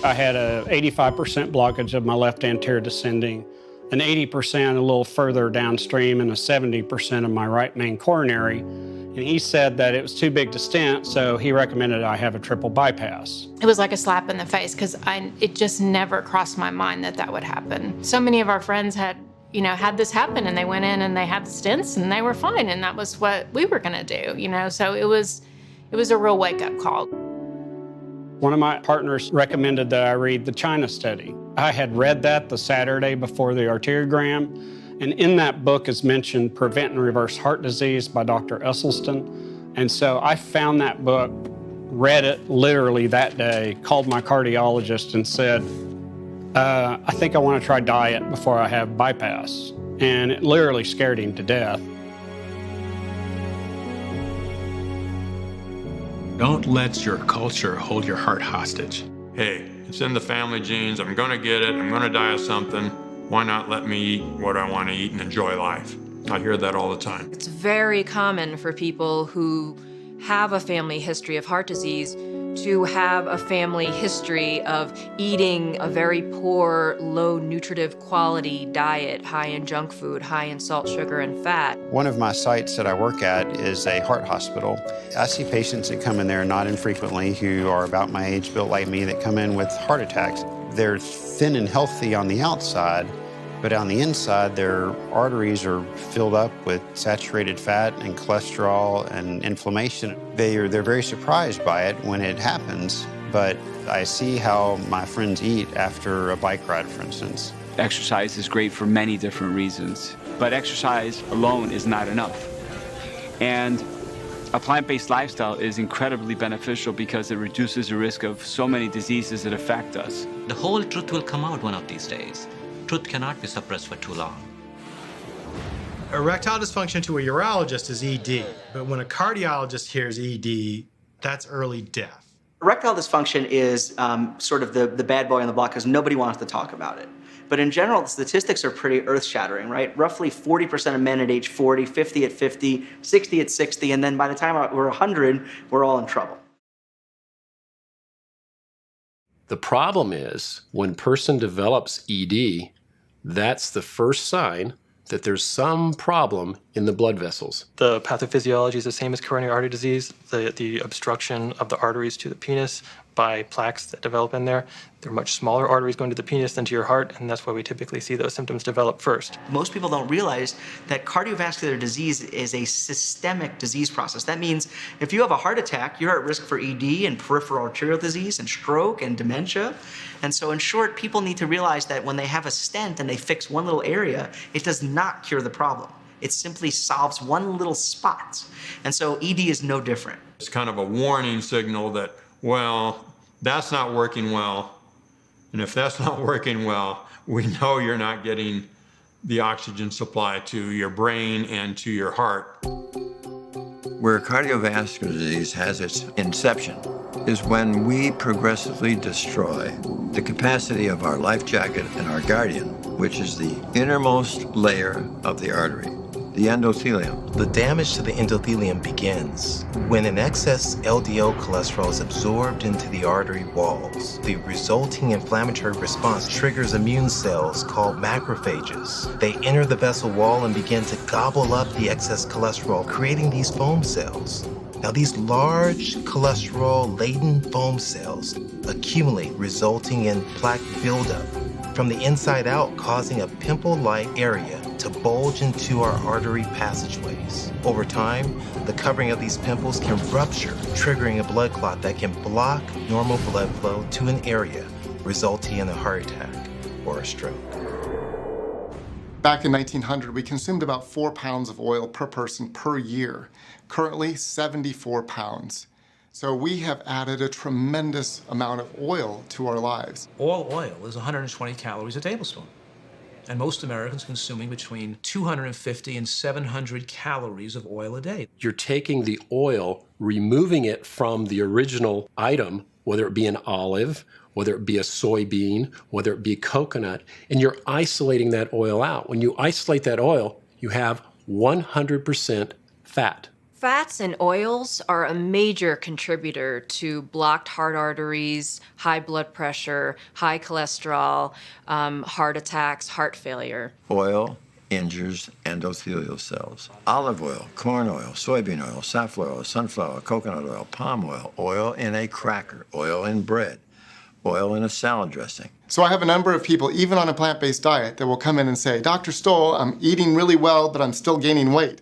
I had a 85% blockage of my left anterior descending, an 80% a little further downstream, and a 70% of my right main coronary. and he said that it was too big to stent, so he recommended I have a triple bypass. It was like a slap in the face because it just never crossed my mind that that would happen. So many of our friends had this happen, and they went in and they had the stents and they were fine, and that was what we were gonna do, So it was a real wake-up call. One of my partners recommended that I read the China study. I had read that the Saturday before the arteriogram, and in that book is mentioned Prevent and Reverse Heart Disease by Dr. Esselstyn. And so I found that book, read it literally that day, called my cardiologist and said, I think I want to try diet before I have bypass. And it literally scared him to death. Don't let your culture hold your heart hostage. Hey, it's in the family genes. I'm going to get it. I'm going to die of something. Why not let me eat what I want to eat and enjoy life? I hear that all the time. It's very common for people who have a family history of heart disease to have a family history of eating a very poor, low nutritive quality diet, high in junk food, high in salt, sugar, and fat. One of my sites that I work at is a heart hospital. I see patients that come in there not infrequently who are about my age, built like me, that come in with heart attacks. They're thin and healthy on the outside, but on the inside, their arteries are filled up with saturated fat and cholesterol and inflammation. They're very surprised by it when it happens, but I see how my friends eat after a bike ride, for instance. Exercise is great for many different reasons, but exercise alone is not enough. And a plant-based lifestyle is incredibly beneficial because it reduces the risk of so many diseases that affect us. The whole truth will come out one of these days. Truth cannot be suppressed for too long. Erectile dysfunction to a urologist is ED, but when a cardiologist hears ED, that's early death. Erectile dysfunction is sort of the bad boy on the block because nobody wants to talk about it. But in general, the statistics are pretty earth-shattering, right? Roughly 40% of men at age 40, 50 at 50, 60 at 60, and then by the time we're 100, we're all in trouble. The problem is when a person develops ED, that's the first sign that there's some problem in the blood vessels. The pathophysiology is the same as coronary artery disease, the obstruction of the arteries to the penis by plaques that develop in there. They're much smaller arteries going to the penis than to your heart, and that's why we typically see those symptoms develop first. Most people don't realize that cardiovascular disease is a systemic disease process. That means if you have a heart attack, you're at risk for ED and peripheral arterial disease and stroke and dementia. And so in short, people need to realize that when they have a stent and they fix one little area, it does not cure the problem. It simply solves one little spot. And so ED is no different. It's kind of a warning signal that, well, that's not working well. And if that's not working well, we know you're not getting the oxygen supply to your brain and to your heart. Where cardiovascular disease has its inception is when we progressively destroy the capacity of our life jacket and our guardian, which is the innermost layer of the artery, the endothelium. The damage to the endothelium begins when an excess LDL cholesterol is absorbed into the artery walls. The resulting inflammatory response triggers immune cells called macrophages. They enter the vessel wall and begin to gobble up the excess cholesterol, creating these foam cells. Now, these large cholesterol-laden foam cells accumulate, resulting in plaque buildup from the inside out, causing a pimple-like area to bulge into our artery passageways. Over time, the covering of these pimples can rupture, triggering a blood clot that can block normal blood flow to an area, resulting in a heart attack or a stroke. Back in 1900, we consumed about 4 pounds of oil per person per year. Currently, 74 pounds. So we have added a tremendous amount of oil to our lives. All oil is 120 calories a tablespoon. And most Americans consuming between 250 and 700 calories of oil a day. You're taking the oil, removing it from the original item, whether it be an olive, whether it be a soybean, whether it be coconut, and you're isolating that oil out. When you isolate that oil, you have 100% fat. Fats and oils are a major contributor to blocked heart arteries, high blood pressure, high cholesterol, heart attacks, heart failure. Oil injures endothelial cells. Olive oil, corn oil, soybean oil, safflower oil, sunflower, coconut oil, palm oil, oil in a cracker, oil in bread, oil in a salad dressing. So I have a number of people, even on a plant-based diet, that will come in and say, Dr. Stoll, I'm eating really well, but I'm still gaining weight.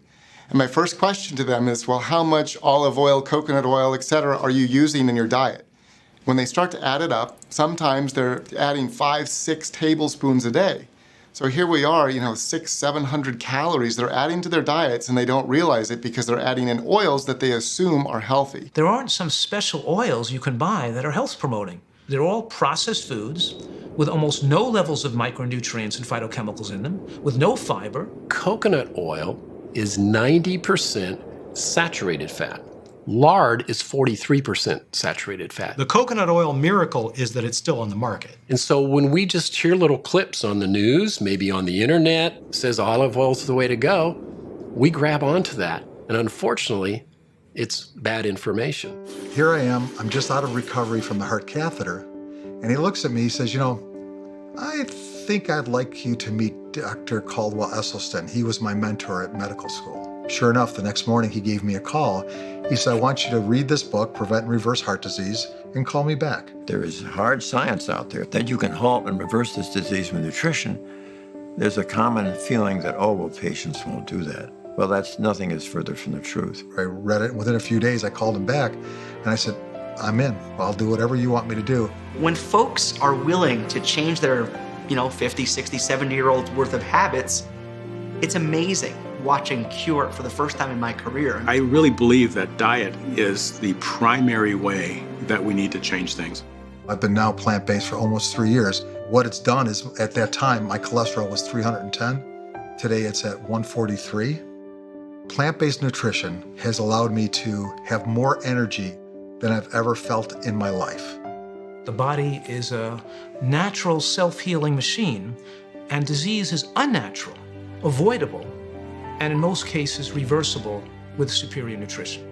And my first question to them is, well, how much olive oil, coconut oil, etc. are you using in your diet? When they start to add it up, sometimes they're adding 5, 6 tablespoons a day. So here we are, 600, 700 calories they're adding to their diets, and they don't realize it because they're adding in oils that they assume are healthy. There aren't some special oils you can buy that are health promoting. They're all processed foods with almost no levels of micronutrients and phytochemicals in them, with no fiber. Coconut oil is 90% saturated fat. Lard is 43% saturated fat. The coconut oil miracle is that it's still on the market. And so when we just hear little clips on the news, maybe on the internet, says olive oil's the way to go, we grab onto that. And unfortunately, it's bad information. Here I am, I'm just out of recovery from the heart catheter, and he looks at me, he says, I think I'd like you to meet Dr. Caldwell Esselstyn. He was my mentor at medical school. Sure enough, the next morning he gave me a call. He said, I want you to read this book, Prevent and Reverse Heart Disease, and call me back. There is hard science out there that you can halt and reverse this disease with nutrition. There's a common feeling that, patients won't do that. Well, nothing is further from the truth. I read it, and within a few days I called him back, and I said, I'm in. I'll do whatever you want me to do. When folks are willing to change their, 50, 60, 70-year-olds worth of habits, it's amazing watching cure for the first time in my career. I really believe that diet is the primary way that we need to change things. I've been now plant-based for almost 3 years. What it's done is, at that time, my cholesterol was 310. Today it's at 143. Plant-based nutrition has allowed me to have more energy than I've ever felt in my life. The body is a natural self-healing machine, and disease is unnatural, avoidable, and in most cases reversible with superior nutrition.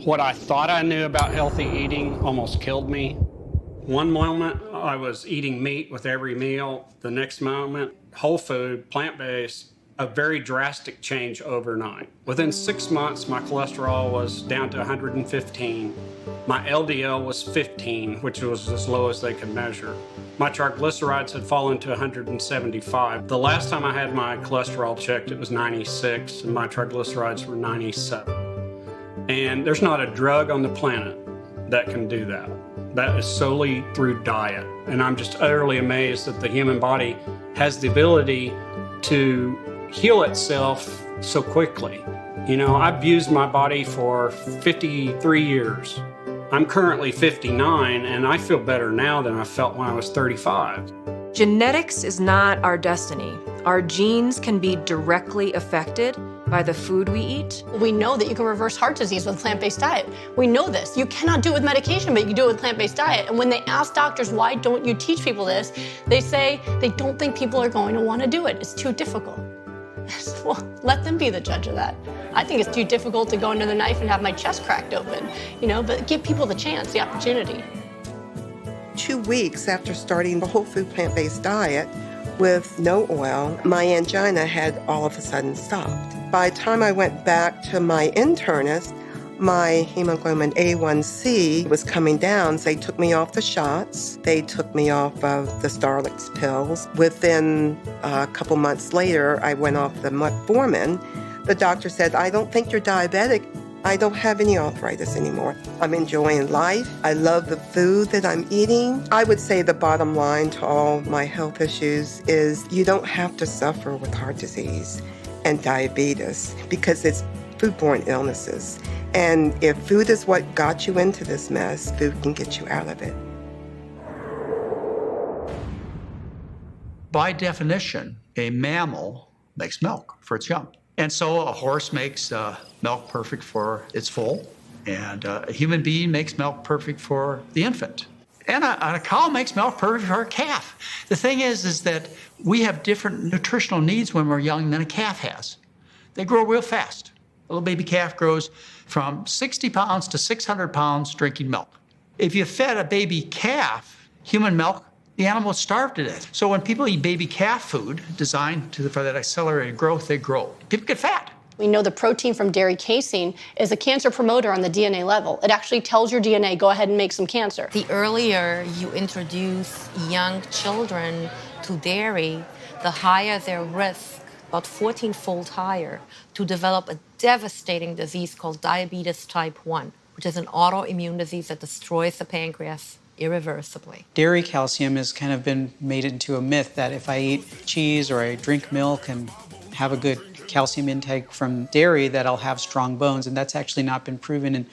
What I thought I knew about healthy eating almost killed me. One moment, I was eating meat with every meal. The next moment, whole food, plant-based, a very drastic change overnight. Within 6 months, my cholesterol was down to 115. My LDL was 15, which was as low as they could measure. My triglycerides had fallen to 175. The last time I had my cholesterol checked, it was 96, and my triglycerides were 97. And there's not a drug on the planet that can do that. That is solely through diet. And I'm just utterly amazed that the human body has the ability to heal itself so quickly. I've used my body for 53 years. I'm currently 59, and I feel better now than I felt when I was 35. Genetics is not our destiny. Our genes can be directly affected by the food we eat. We know that you can reverse heart disease with a plant-based diet. We know this. You cannot do it with medication, but you can do it with plant-based diet. And when they ask doctors, why don't you teach people this? They say they don't think people are going to want to do it. It's too difficult. Well, let them be the judge of that. I think it's too difficult to go under the knife and have my chest cracked open, but give people the chance, the opportunity. 2 weeks after starting the whole food plant-based diet with no oil, my angina had all of a sudden stopped. By the time I went back to my internist, my hemoglobin A1C was coming down, so they took me off the shots. They took me off of the Starlix pills. Within a couple months later, I went off the metformin. The doctor said, I don't think you're diabetic. I don't have any arthritis anymore. I'm enjoying life. I love the food that I'm eating. I would say the bottom line to all my health issues is you don't have to suffer with heart disease and diabetes because it's foodborne illnesses. And if food is what got you into this mess, food can get you out of it. By definition, a mammal makes milk for its young. And so a horse makes milk perfect for its foal, and a human being makes milk perfect for the infant. And a cow makes milk perfect for a calf. The thing is that we have different nutritional needs when we're young than a calf has. They grow real fast. A little baby calf grows from 60 pounds to 600 pounds drinking milk. If you fed a baby calf human milk, the animal starved to death. So when people eat baby calf food designed for that accelerated growth, they grow. People get fat. We know the protein from dairy casein is a cancer promoter on the DNA level. It actually tells your DNA, go ahead and make some cancer. The earlier you introduce young children to dairy, the higher their risk, about 14-fold higher, to develop a devastating disease called diabetes type 1, which is an autoimmune disease that destroys the pancreas irreversibly. Dairy calcium has kind of been made into a myth that if I eat cheese or I drink milk and have a good calcium intake from dairy, that I'll have strong bones, and that's actually not been proven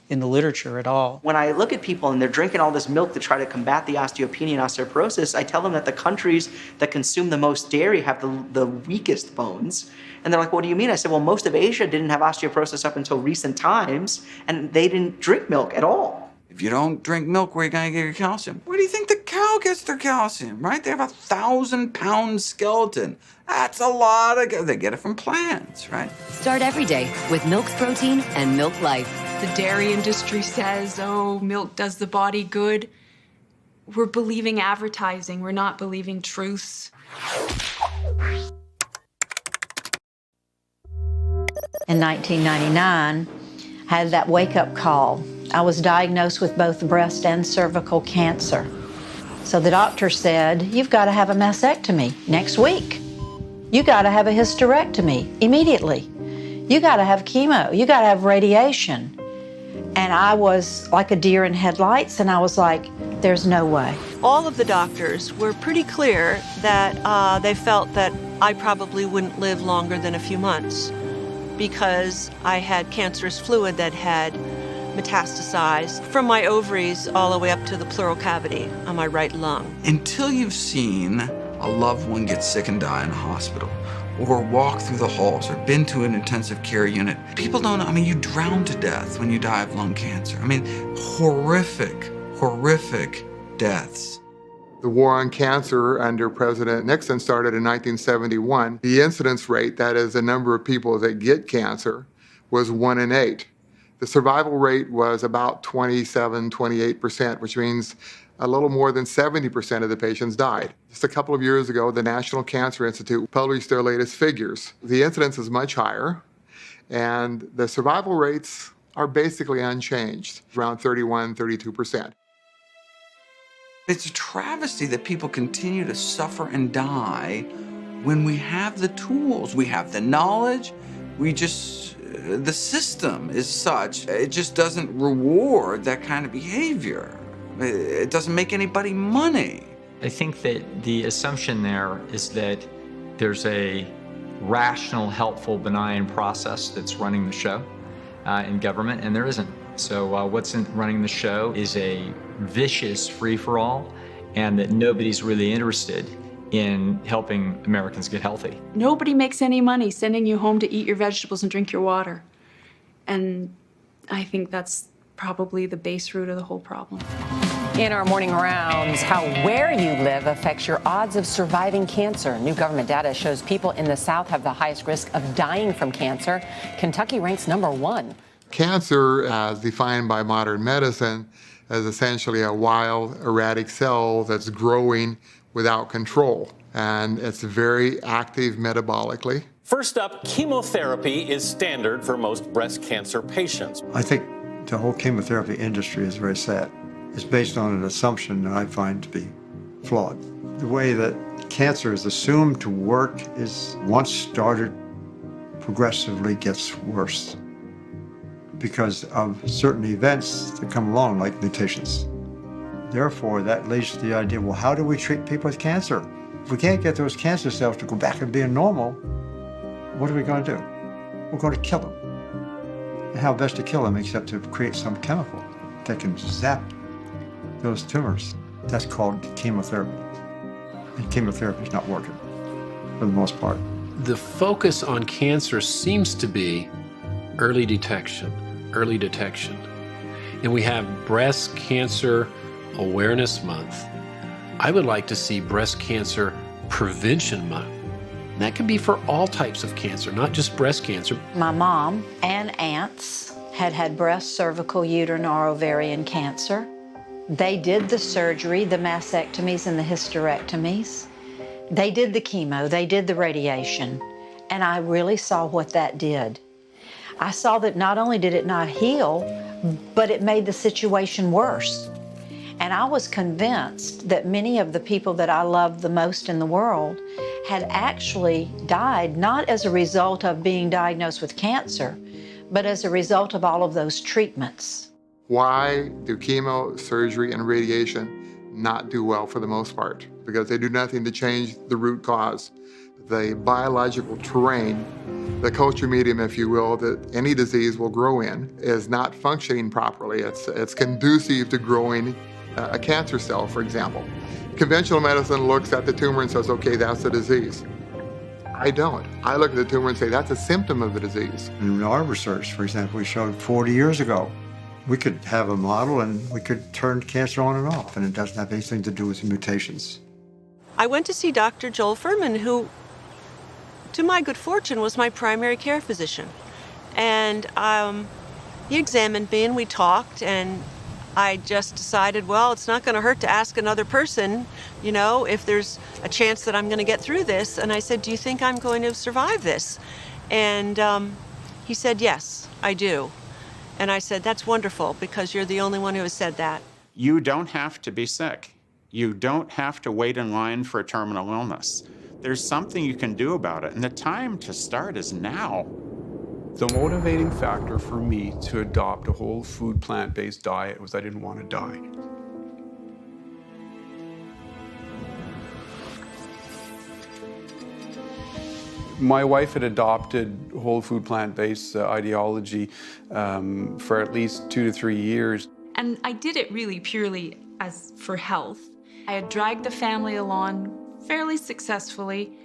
in the literature at all. When I look at people and they're drinking all this milk to try to combat the osteopenia and osteoporosis, I tell them that the countries that consume the most dairy have the weakest bones. And they're like, what do you mean? I said, well, most of Asia didn't have osteoporosis up until recent times, and they didn't drink milk at all. If you don't drink milk, where are you going to get your calcium? Where do you think the cow gets their calcium, right? They have a 1,000-pound skeleton. That's a lot of... They get it from plants, right? Start every day with Milk's Protein and Milk Life. The dairy industry says, oh, milk does the body good. We're believing advertising. We're not believing truths. In 1999, I had that wake-up call. I was diagnosed with both breast and cervical cancer. So the doctor said, you've got to have a mastectomy next week. You got to have a hysterectomy immediately. You got to have chemo. You got to have radiation. And I was like a deer in headlights, and I was like, there's no way. All of the doctors were pretty clear that they felt that I probably wouldn't live longer than a few months because I had cancerous fluid that had metastasized from my ovaries all the way up to the pleural cavity on my right lung. Until you've seen a loved one get sick and die in a hospital, or walk through the halls, or been to an intensive care unit, people don't know. I mean, you drown to death when you die of lung cancer. I mean, horrific, horrific deaths. The war on cancer under President Nixon started in 1971. The incidence rate, that is the number of people that get cancer, was 1 in 8. The survival rate was about 27, 28%, which means a little more than 70% of the patients died. Just a couple of years ago, the National Cancer Institute published their latest figures. The incidence is much higher, and the survival rates are basically unchanged, around 31, 32%. It's a travesty that people continue to suffer and die when we have the tools, we have the knowledge, the system is such, it just doesn't reward that kind of behavior. It doesn't make anybody money. I think that the assumption there is that there's a rational, helpful, benign process that's running the show in government, and there isn't. So what's running the show is a vicious free-for-all, and that nobody's really interested in helping Americans get healthy. Nobody makes any money sending you home to eat your vegetables and drink your water. And I think that's probably the base root of the whole problem. In our morning rounds, how where you live affects your odds of surviving cancer. New government data shows people in the South have the highest risk of dying from cancer. Kentucky ranks #1. Cancer, as defined by modern medicine, is essentially a wild, erratic cell that's growing without control. And it's very active metabolically. First up, chemotherapy is standard for most breast cancer patients. I think the whole chemotherapy industry is very sad. It's based on an assumption that I find to be flawed. The way that cancer is assumed to work is once started, progressively gets worse because of certain events that come along, like mutations. Therefore, that leads to the idea, well, how do we treat people with cancer? If we can't get those cancer cells to go back and being normal, what are we going to do? We're going to kill them. And how best to kill them except to create some chemical that can zap those tumors. That's called chemotherapy. And chemotherapy is not working for the most part. The focus on cancer seems to be early detection. And we have Breast Cancer Awareness Month. I would like to see Breast Cancer Prevention Month. And that could be for all types of cancer, not just breast cancer. My mom and aunts had breast, cervical, uterine, or ovarian cancer. They did the surgery, the mastectomies and the hysterectomies. They did the chemo, they did the radiation, and I really saw what that did. I saw that not only did it not heal, but it made the situation worse. And I was convinced that many of the people that I loved the most in the world had actually died, not as a result of being diagnosed with cancer, but as a result of all of those treatments. Why do chemo, surgery, and radiation not do well for the most part? Because they do nothing to change the root cause. The biological terrain, the culture medium, if you will, that any disease will grow in is not functioning properly. It's conducive to growing a cancer cell, for example. Conventional medicine looks at the tumor and says, okay, that's the disease. I don't. I look at the tumor and say, that's a symptom of the disease. In our research, for example, we showed 40 years ago, we could have a model and we could turn cancer on and off, and it doesn't have anything to do with the mutations. I went to see Dr. Joel Furman, who, to my good fortune, was my primary care physician. And he examined me and we talked, and I just decided, well, it's not going to hurt to ask another person, you know, if there's a chance that I'm going to get through this. And I said, do you think I'm going to survive this? And he said, yes, I do. And I said, that's wonderful, because you're the only one who has said that. You don't have to be sick. You don't have to wait in line for a terminal illness. There's something you can do about it, and the time to start is now. The motivating factor for me to adopt a whole food plant-based diet was I didn't want to die. My wife had adopted whole food plant-based ideology for at least 2 to 3 years. And I did it really purely as for health. I had dragged the family along fairly successfully.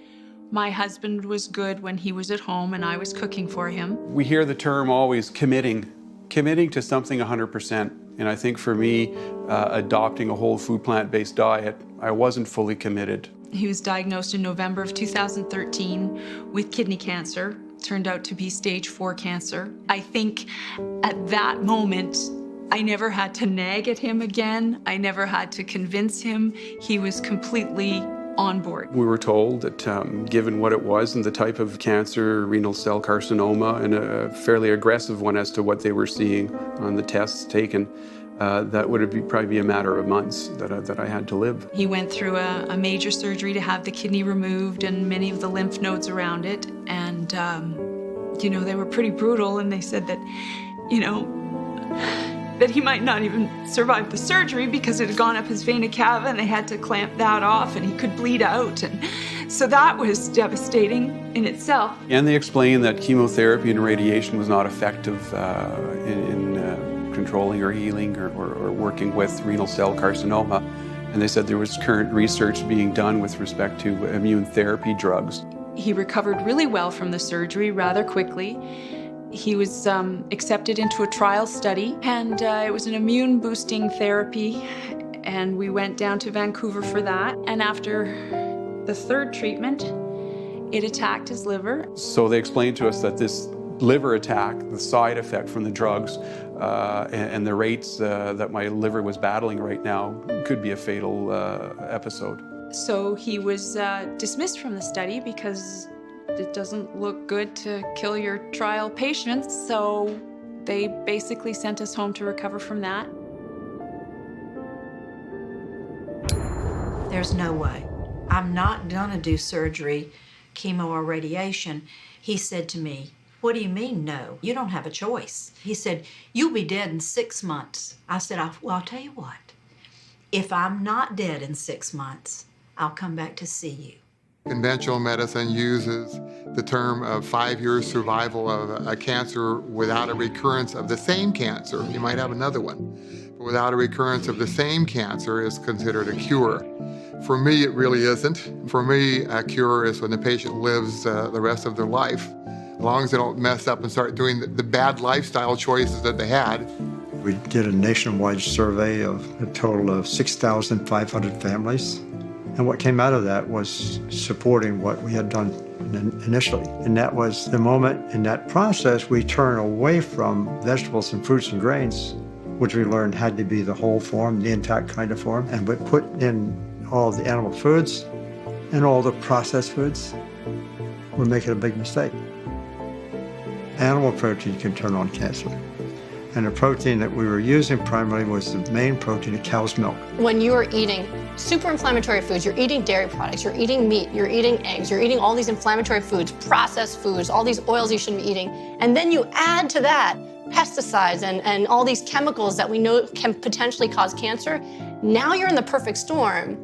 My husband was good when he was at home and I was cooking for him. We hear the term always committing to something 100%. And I think for me, adopting a whole food plant-based diet, I wasn't fully committed. He was diagnosed in November of 2013 with kidney cancer. Turned out to be stage 4 cancer. I think at that moment, I never had to nag at him again. I never had to convince him. He was completely on board. We were told that given what it was and the type of cancer, renal cell carcinoma, and a fairly aggressive one as to what they were seeing on the tests taken, that would probably be a matter of months that I had to live. He went through a major surgery to have the kidney removed and many of the lymph nodes around it. And, you know, they were pretty brutal, and they said that, you know, that he might not even survive the surgery because it had gone up his vena cava and they had to clamp that off and he could bleed out. And so that was devastating in itself. And they explained that chemotherapy and radiation was not effective in controlling or healing or working with renal cell carcinoma. And they said there was current research being done with respect to immune therapy drugs. He recovered really well from the surgery rather quickly. He was accepted into a trial study, and it was an immune-boosting therapy, and we went down to Vancouver for that. And after the 3rd treatment, it attacked his liver. So they explained to us that this liver attack, the side effect from the drugs, and the rates that my liver was battling right now could be a fatal episode. So he was dismissed from the study because it doesn't look good to kill your trial patients, so they basically sent us home to recover from that. There's no way. I'm not gonna do surgery, chemo or radiation. He said to me, what do you mean, no? You don't have a choice. He said, you'll be dead in 6 months. I said, well, I'll tell you what. If I'm not dead in 6 months, I'll come back to see you. Conventional medicine uses the term of 5 years survival of a cancer without a recurrence of the same cancer. You might have another one, but without a recurrence of the same cancer is considered a cure. For me, it really isn't. For me, a cure is when the patient lives the rest of their life, as long as they don't mess up and start doing the bad lifestyle choices that they had. We did a nationwide survey of a total of 6,500 families. And what came out of that was supporting what we had done initially. And that was the moment in that process we turn away from vegetables and fruits and grains which we learned had to be the whole form, the intact kind of form. And we put in all the animal foods and all the processed foods, we're making a big mistake. Animal protein can turn on cancer. And the protein that we were using primarily was the main protein of cow's milk. When you are eating super inflammatory foods, you're eating dairy products, you're eating meat, you're eating eggs, you're eating all these inflammatory foods, processed foods, all these oils you shouldn't be eating, and then you add to that pesticides and all these chemicals that we know can potentially cause cancer, now you're in the perfect storm.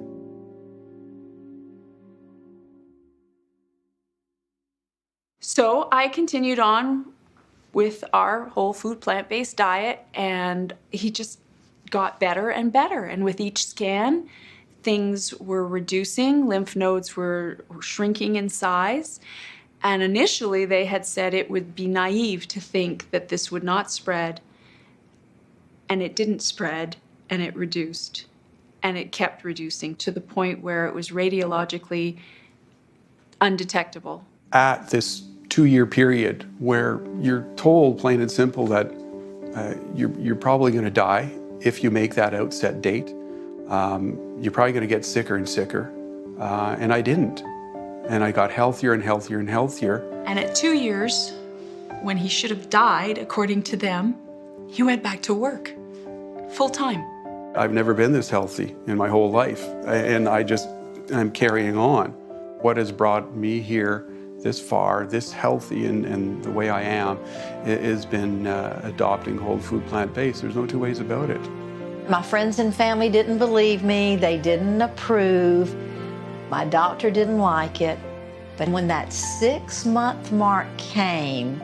So I continued on with our whole food plant-based diet, and he just got better and better. And with each scan, things were reducing, lymph nodes were shrinking in size. And initially they had said it would be naive to think that this would not spread. And it didn't spread, and it reduced. And it kept reducing to the point where it was radiologically undetectable. At this 2-year period where you're told plain and simple that you're probably going to die if you make that outset date. You're probably going to get sicker and sicker. And I didn't. And I got healthier and healthier and healthier. And at 2 years, when he should have died, according to them, he went back to work, full time. I've never been this healthy in my whole life. And I'm carrying on. What has brought me here this far, this healthy and the way I am, has been adopting whole food plant-based. There's no two ways about it. My friends and family didn't believe me. They didn't approve. My doctor didn't like it. But when that 6-month mark came,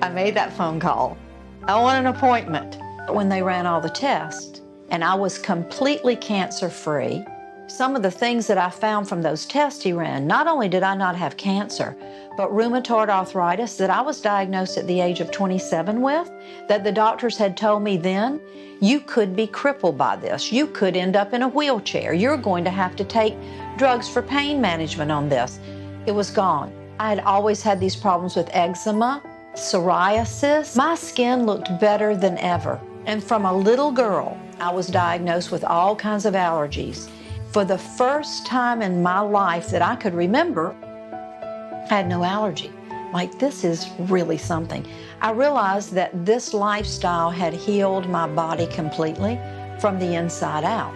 I made that phone call. I want an appointment. When they ran all the tests, and I was completely cancer-free, some of the things that I found from those tests he ran, not only did I not have cancer, but rheumatoid arthritis that I was diagnosed at the age of 27 with, that the doctors had told me then, you could be crippled by this. You could end up in a wheelchair. You're going to have to take drugs for pain management on this. It was gone. I had always had these problems with eczema, psoriasis. My skin looked better than ever. And from a little girl, I was diagnosed with all kinds of allergies. For the first time in my life that I could remember, I had no allergy. Like, this is really something. I realized that this lifestyle had healed my body completely from the inside out.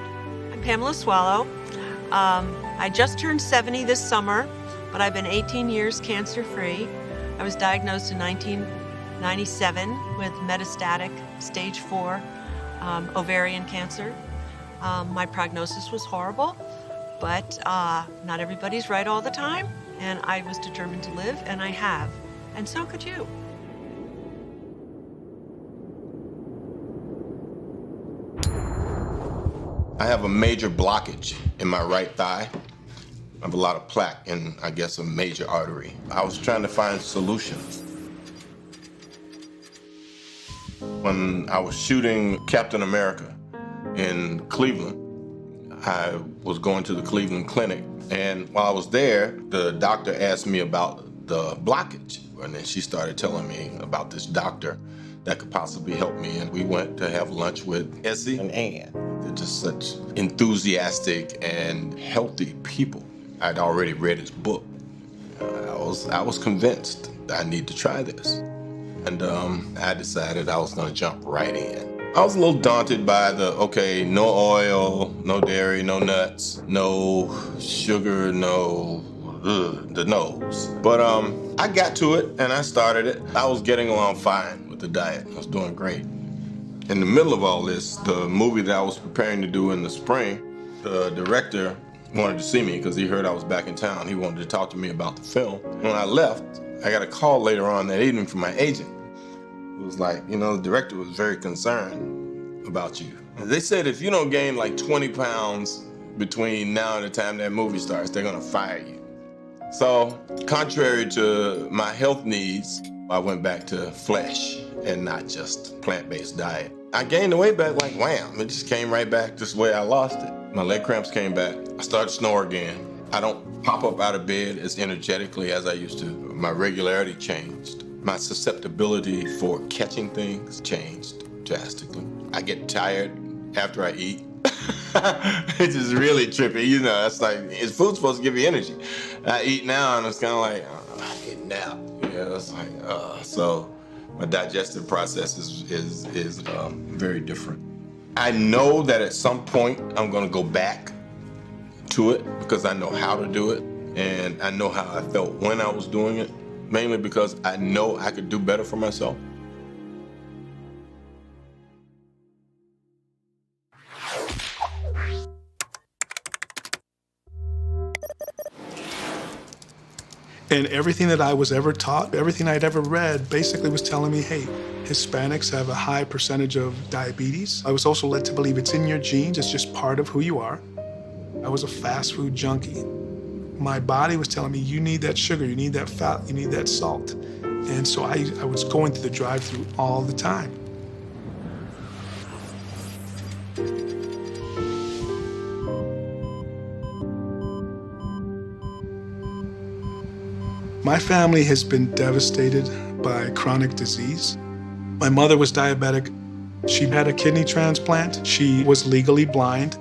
I'm Pamela Swallow. I just turned 70 this summer, but I've been 18 years cancer-free. I was diagnosed in 1997 with metastatic stage 4 ovarian cancer. My prognosis was horrible, but not everybody's right all the time, and I was determined to live, and I have, and so could you. I have a major blockage in my right thigh. I have a lot of plaque in, I guess, a major artery. I was trying to find solutions. When I was shooting Captain America in Cleveland, I was going to the Cleveland Clinic, and while I was there, the doctor asked me about the blockage, and then she started telling me about this doctor that could possibly help me, and we went to have lunch with Essie and Ann. They're just such enthusiastic and healthy people. I'd already read his book. I was convinced that I need to try this, and I decided I was gonna jump right in. I was a little daunted by okay, no oil, no dairy, no nuts, no sugar, the no's. But I got to it and I started it. I was getting along fine with the diet. I was doing great. In the middle of all this, the movie that I was preparing to do in the spring, the director wanted to see me because he heard I was back in town. He wanted to talk to me about the film. When I left, I got a call later on that evening from my agent. It was like, the director was very concerned about you. They said if you don't gain like 20 pounds between now and the time that movie starts, they're gonna fire you. So, contrary to my health needs, I went back to flesh and not just plant-based diet. I gained the weight back like wham. It just came right back just the way I lost it. My leg cramps came back. I started to snore again. I don't pop up out of bed as energetically as I used to. My regularity changed. My susceptibility for catching things changed drastically. I get tired after I eat. It's just really trippy, you know. It's like, is food supposed to give you energy? I eat now, and it's kind of like, I can nap. You know, it's like, so my digestive process is very different. I know that at some point I'm going to go back to it because I know how to do it, and I know how I felt when I was doing it, mainly because I know I could do better for myself. And everything that I was ever taught, everything I'd ever read, basically was telling me, hey, Hispanics have a high percentage of diabetes. I was also led to believe it's in your genes, it's just part of who you are. I was a fast food junkie. My body was telling me, you need that sugar, you need that fat, you need that salt. And so I was going through the drive-thru all the time. My family has been devastated by chronic disease. My mother was diabetic. She had a kidney transplant. She was legally blind.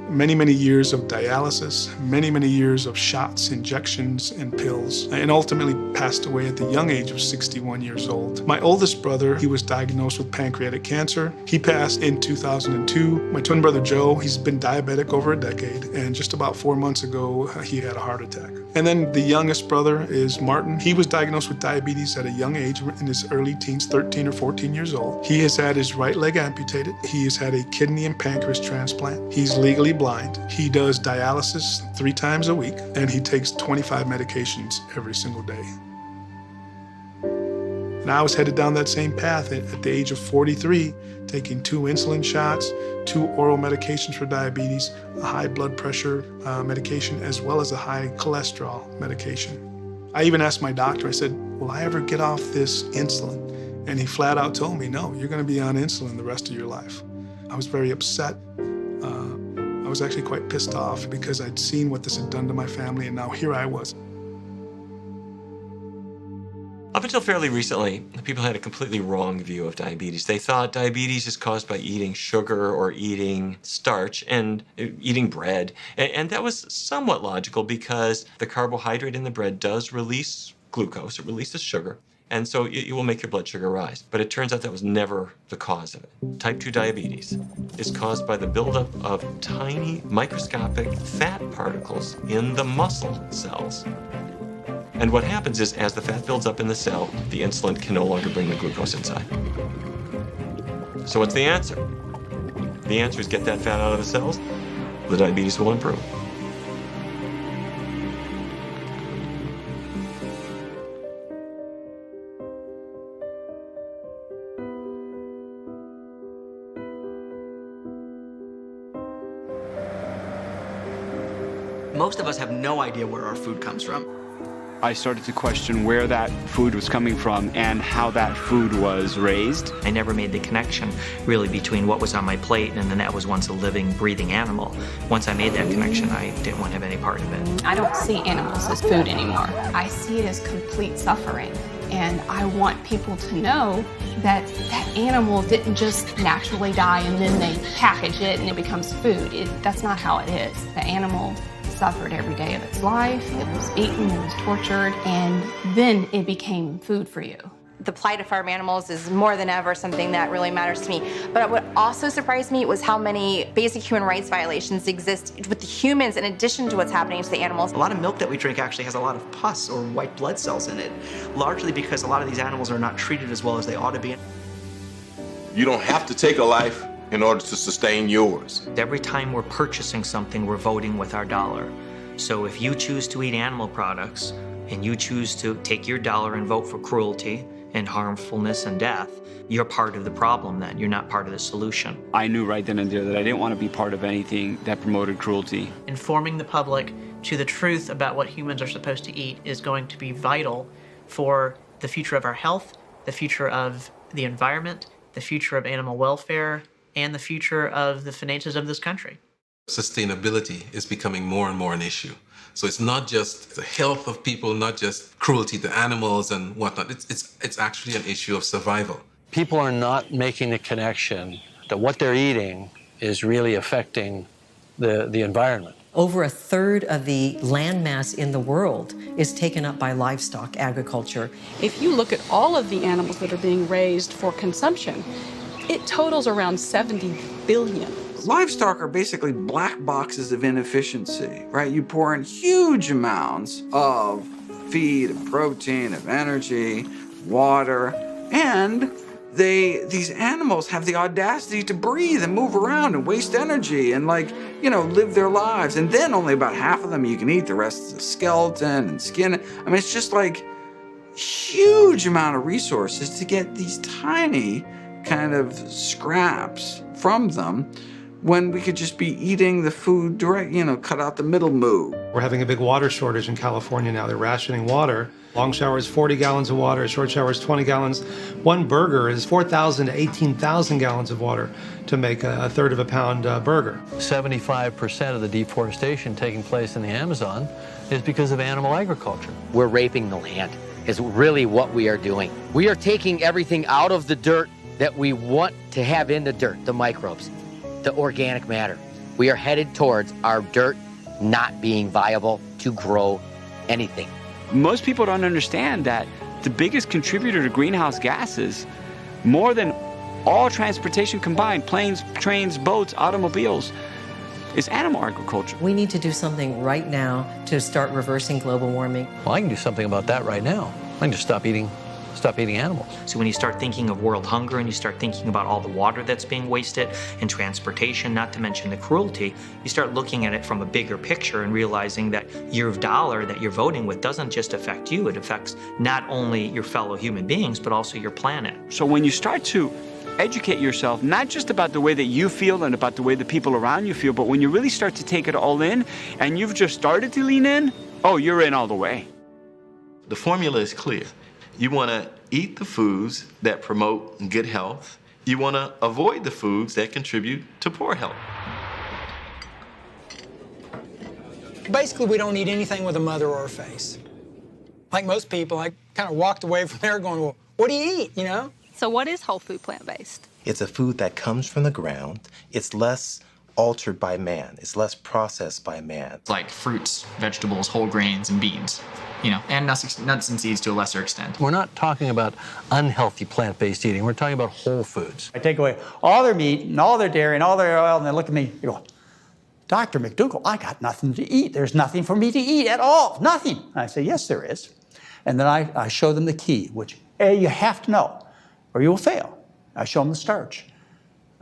Many years of dialysis, many years of shots, injections, and pills, and ultimately passed away at the young age of 61 years old. My oldest brother, he was diagnosed with pancreatic cancer. He passed in 2002. My twin brother Joe, he's been diabetic over a decade, and just about 4 months ago, he had a heart attack. And then the youngest brother is Martin. He was diagnosed with diabetes at a young age, in his early teens, 13 or 14 years old. He has had his right leg amputated. He has had a kidney and pancreas transplant. He's legally blind. He does dialysis 3 times a week, and he takes 25 medications every single day. And I was headed down that same path at the age of 43, taking 2 insulin shots, 2 oral medications for diabetes, a high blood pressure medication, as well as a high cholesterol medication. I even asked my doctor, I said, will I ever get off this insulin? And he flat out told me, no, you're going to be on insulin the rest of your life. I was very upset. I was actually quite pissed off because I'd seen what this had done to my family, and now here I was. Up until fairly recently, people had a completely wrong view of diabetes. They thought diabetes is caused by eating sugar or eating starch and eating bread. And that was somewhat logical because the carbohydrate in the bread does release glucose, it releases sugar. And so it will make your blood sugar rise. But it turns out that was never the cause of it. Type 2 diabetes is caused by the buildup of tiny microscopic fat particles in the muscle cells. And what happens is, as the fat builds up in the cell, the insulin can no longer bring the glucose inside. So what's the answer? The answer is get that fat out of the cells, the diabetes will improve. Most of us have no idea where our food comes from. I started to question where that food was coming from and how that food was raised. I never made the connection really between what was on my plate and then that was once a living, breathing animal. Once I made that connection, I didn't want to have any part of it. I don't see animals as food anymore. I see it as complete suffering. And I want people to know that that animal didn't just naturally die and then they package it and it becomes food. That's not how it is. The animal suffered every day of its life. It was beaten, it was tortured, and then it became food for you. The plight of farm animals is more than ever something that really matters to me. But what also surprised me was how many basic human rights violations exist with the humans in addition to what's happening to the animals. A lot of milk that we drink actually has a lot of pus or white blood cells in it, largely because a lot of these animals are not treated as well as they ought to be. You don't have to take a life in order to sustain yours. Every time we're purchasing something, we're voting with our dollar. So if you choose to eat animal products and you choose to take your dollar and vote for cruelty and harmfulness and death, you're part of the problem then. You're not part of the solution. I knew right then and there that I didn't want to be part of anything that promoted cruelty. Informing the public to the truth about what humans are supposed to eat is going to be vital for the future of our health, the future of the environment, the future of animal welfare, and the future of the finances of this country. Sustainability is becoming more and more an issue. So it's not just the health of people, not just cruelty to animals and whatnot. It's actually an issue of survival. People are not making the connection that what they're eating is really affecting the environment. Over a third of the land mass in the world is taken up by livestock agriculture. If you look at all of the animals that are being raised for consumption, it totals around 70 billion. Livestock are basically black boxes of inefficiency, right? You pour in huge amounts of feed, of protein, of energy, water, and these animals have the audacity to breathe and move around and waste energy and live their lives. And then only about half of them you can eat, the rest is skeleton and skin. I mean, it's just like huge amount of resources to get these tiny kind of scraps from them when we could just be eating the food direct, cut out the middle moo. We're having a big water shortage in California now. They're rationing water. Long showers, 40 gallons of water. Short showers, 20 gallons. One burger is 4,000 to 18,000 gallons of water to make a third of a pound burger. 75% of the deforestation taking place in the Amazon is because of animal agriculture. We're raping the land, is really what we are doing. We are taking everything out of the dirt that we want to have in the dirt, the microbes, the organic matter. We are headed towards our dirt not being viable to grow anything. Most people don't understand that the biggest contributor to greenhouse gases, more than all transportation combined, planes, trains, boats, automobiles, is animal agriculture. We need to do something right now to start reversing global warming. Well, I can do something about that right now. I can just stop eating animals. So when you start thinking of world hunger and you start thinking about all the water that's being wasted and transportation, not to mention the cruelty, you start looking at it from a bigger picture and realizing that your dollar that you're voting with doesn't just affect you, it affects not only your fellow human beings, but also your planet. So when you start to educate yourself, not just about the way that you feel and about the way the people around you feel, but when you really start to take it all in and you've just started to lean in, oh, you're in all the way. The formula is clear. You want to eat the foods that promote good health. You want to avoid the foods that contribute to poor health. Basically, we don't eat anything with a mother or a face. Like most people, I kind of walked away from there going, well, what do you eat, So what is whole food plant-based? It's a food that comes from the ground. It's less altered by man. It's less processed by man. Like fruits, vegetables, whole grains, and beans. And nuts and seeds to a lesser extent. We're not talking about unhealthy plant-based eating. We're talking about whole foods. I take away all their meat and all their dairy and all their oil, and they look at me, they go, Dr. McDougall, I got nothing to eat. There's nothing for me to eat at all, nothing. And I say, yes, there is. And then I show them the key, which you have to know, or you will fail. I show them the starch.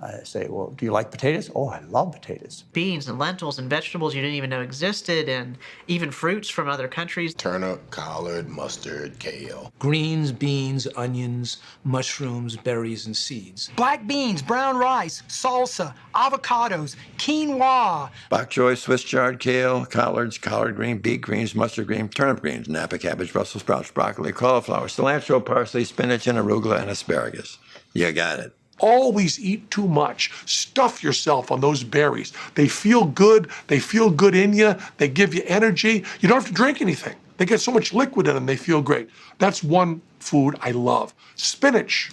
I say, well, do you like potatoes? Oh, I love potatoes. Beans and lentils and vegetables you didn't even know existed, and even fruits from other countries. Turnip, collard, mustard, kale. Greens, beans, onions, mushrooms, berries, and seeds. Black beans, brown rice, salsa, avocados, quinoa. Bok choy, Swiss chard, kale, collards, collard green, beet greens, mustard green, turnip greens, Napa cabbage, Brussels sprouts, broccoli, cauliflower, cilantro, parsley, spinach, and arugula, and asparagus. You got it. Always eat too much. Stuff yourself on those berries. They feel good. They feel good in you. They give you energy. You don't have to drink anything. They get so much liquid in them, they feel great. That's one food I love. Spinach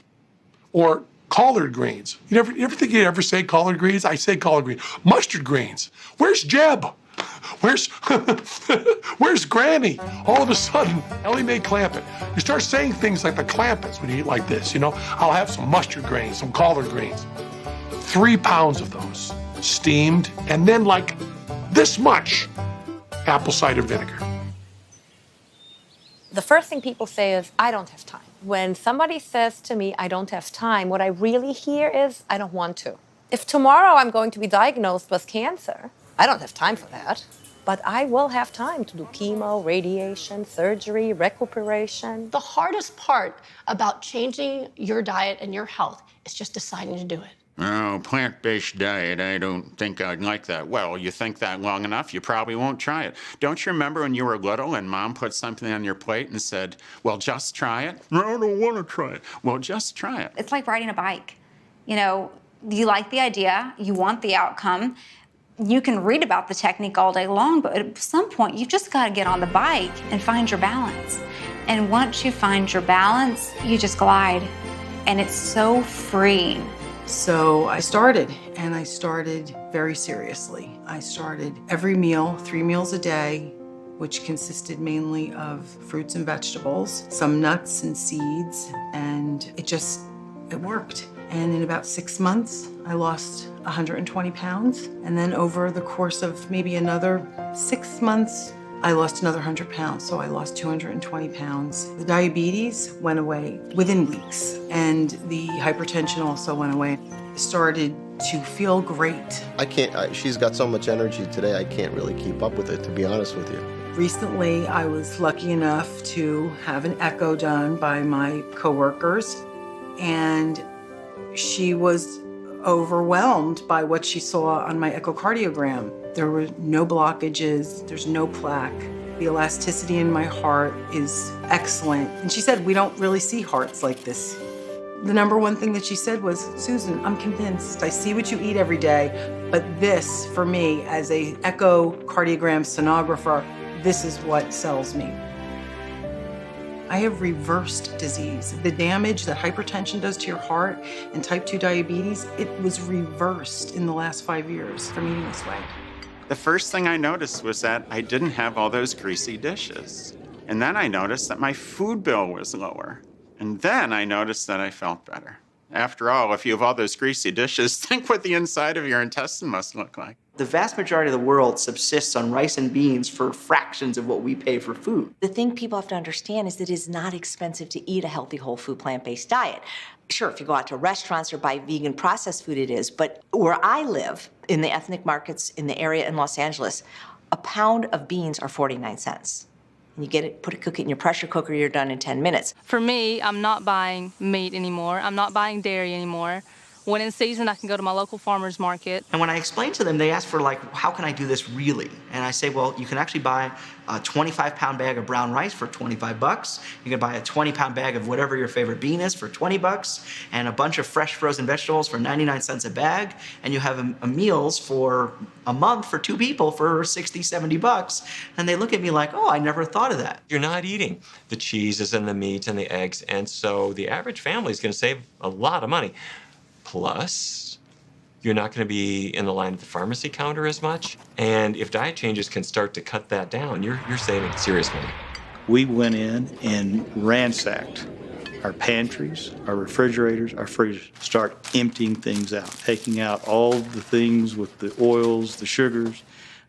or collard greens. You ever think you'd ever say collard greens? I say collard greens. Mustard greens. Where's Jeb? Where's Granny? All of a sudden, Ellie Mae Clampett. You start saying things like the Clampetts when you eat like this, I'll have some mustard greens, some collard greens. 3 pounds of those, steamed, and then like this much apple cider vinegar. The first thing people say is, I don't have time. When somebody says to me, I don't have time, what I really hear is, I don't want to. If tomorrow I'm going to be diagnosed with cancer, I don't have time for that. But I will have time to do chemo, radiation, surgery, recuperation. The hardest part about changing your diet and your health is just deciding to do it. Oh, plant-based diet, I don't think I'd like that. Well, you think that long enough, you probably won't try it. Don't you remember when you were little and Mom put something on your plate and said, well, just try it? No, I don't want to try it. Well, just try it. It's like riding a bike. You like the idea, you want the outcome. You can read about the technique all day long, but at some point, you've just got to get on the bike and find your balance. And once you find your balance, you just glide. And it's so freeing So I started, and I started very seriously. I started every meal, 3 meals a day, which consisted mainly of fruits and vegetables, some nuts and seeds, and it worked. And in about 6 months, I lost 120 pounds. And then over the course of maybe another 6 months, I lost another 100 pounds, so I lost 220 pounds. The diabetes went away within weeks, and the hypertension also went away. I started to feel great. She's got so much energy today, I can't really keep up with it, to be honest with you. Recently, I was lucky enough to have an echo done by my coworkers, and she was overwhelmed by what she saw on my echocardiogram. There were no blockages, there's no plaque. The elasticity in my heart is excellent. And she said, we don't really see hearts like this. The number one thing that she said was, Susan, I'm convinced. I see what you eat every day, but this, for me, as a echocardiogram sonographer, this is what sells me. I have reversed disease. The damage that hypertension does to your heart and type 2 diabetes, it was reversed in the last 5 years from eating this way. The first thing I noticed was that I didn't have all those greasy dishes. And then I noticed that my food bill was lower. And then I noticed that I felt better. After all, if you have all those greasy dishes, think what the inside of your intestine must look like. The vast majority of the world subsists on rice and beans for fractions of what we pay for food. The thing people have to understand is that it is not expensive to eat a healthy, whole food, plant-based diet. Sure, if you go out to restaurants or buy vegan processed food, it is. But where I live, in the ethnic markets in the area in Los Angeles, a pound of beans are 49 cents. And you get it, cook it in your pressure cooker, you're done in 10 minutes. For me, I'm not buying meat anymore. I'm not buying dairy anymore. When in season, I can go to my local farmer's market. And when I explain to them, they ask for how can I do this really? And I say, well, you can actually buy a 25-pound bag of brown rice for $25. You can buy a 20-pound bag of whatever your favorite bean is for $20, and a bunch of fresh frozen vegetables for 99 cents a bag. And you have meals for a month for 2 people for $60, $70. And they look at me like, oh, I never thought of that. You're not eating the cheeses and the meats and the eggs, and so the average family is going to save a lot of money. Plus, you're not going to be in the line at the pharmacy counter as much. And if diet changes can start to cut that down, you're saving serious money. We went in and ransacked our pantries, our refrigerators, our freezers, start emptying things out, taking out all the things with the oils, the sugars,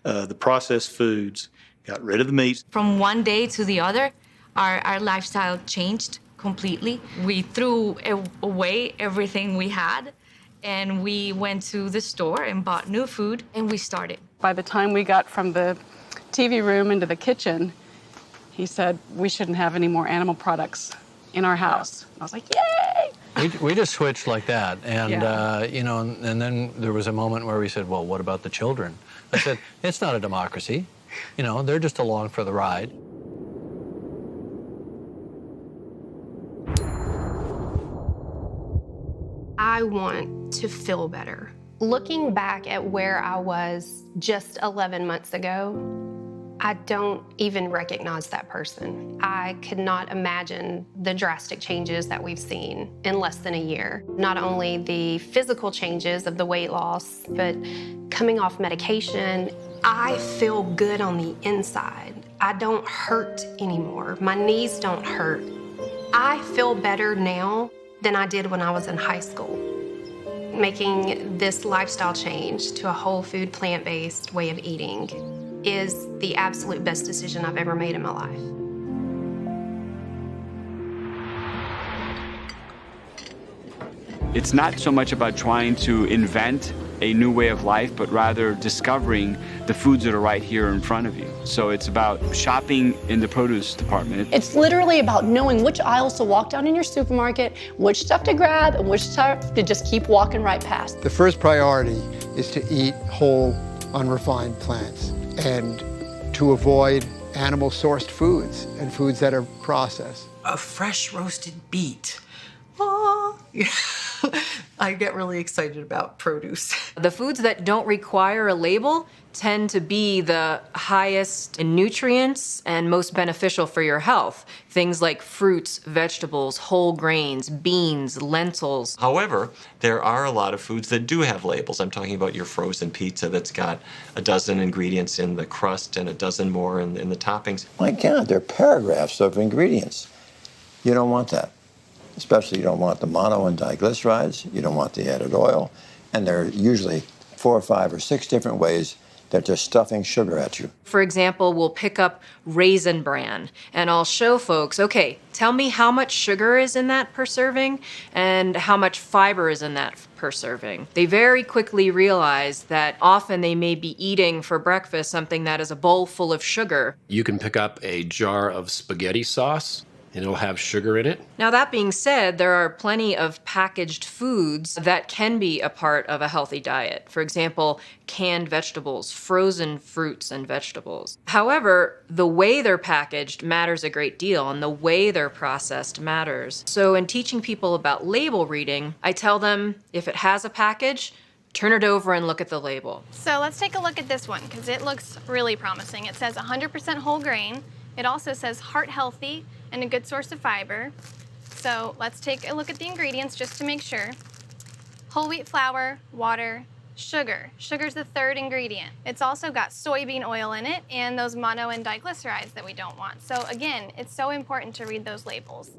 the processed foods, got rid of the meats. From one day to the other, our lifestyle changed completely. We threw away everything we had, and we went to the store and bought new food, and we started. By the time we got from the TV room into the kitchen, he said we shouldn't have any more animal products in our house. I was like, yay! We just switched like that, and Yeah. and then there was a moment where we said, well, what about the children? I said, it's not a democracy. They're just along for the ride. I want to feel better. Looking back at where I was just 11 months ago, I don't even recognize that person. I could not imagine the drastic changes that we've seen in less than a year. Not only the physical changes of the weight loss, but coming off medication, I feel good on the inside. I don't hurt anymore. My knees don't hurt. I feel better now than I did when I was in high school. Making this lifestyle change to a whole food, plant-based way of eating is the absolute best decision I've ever made in my life. It's not so much about trying to invent a new way of life, but rather discovering the foods that are right here in front of you. So it's about shopping in the produce department. It's literally about knowing which aisles to walk down in your supermarket, which stuff to grab, and which stuff to just keep walking right past. The first priority is to eat whole, unrefined plants and to avoid animal-sourced foods and foods that are processed. A fresh roasted beet. Oh. I get really excited about produce. The foods that don't require a label tend to be the highest in nutrients and most beneficial for your health. Things like fruits, vegetables, whole grains, beans, lentils. However, there are a lot of foods that do have labels. I'm talking about your frozen pizza that's got a dozen ingredients in the crust and a dozen more in the toppings. My God, there are paragraphs of ingredients. You don't want that. Especially you don't want the mono and diglycerides, you don't want the added oil, and there are usually 4 or 5 or 6 different ways that they're stuffing sugar at you. For example, we'll pick up Raisin Bran, and I'll show folks, okay, tell me how much sugar is in that per serving and how much fiber is in that per serving. They very quickly realize that often they may be eating for breakfast something that is a bowl full of sugar. You can pick up a jar of spaghetti sauce, and it'll have sugar in it. Now, that being said, there are plenty of packaged foods that can be a part of a healthy diet. For example, canned vegetables, frozen fruits and vegetables. However, the way they're packaged matters a great deal, and the way they're processed matters. So in teaching people about label reading, I tell them if it has a package, turn it over and look at the label. So let's take a look at this one because it looks really promising. It says 100% whole grain. It also says heart healthy and a good source of fiber. So let's take a look at the ingredients just to make sure. Whole wheat flour, water, sugar. Sugar's the 3rd ingredient. It's also got soybean oil in it and those mono and diglycerides that we don't want. So again, it's so important to read those labels.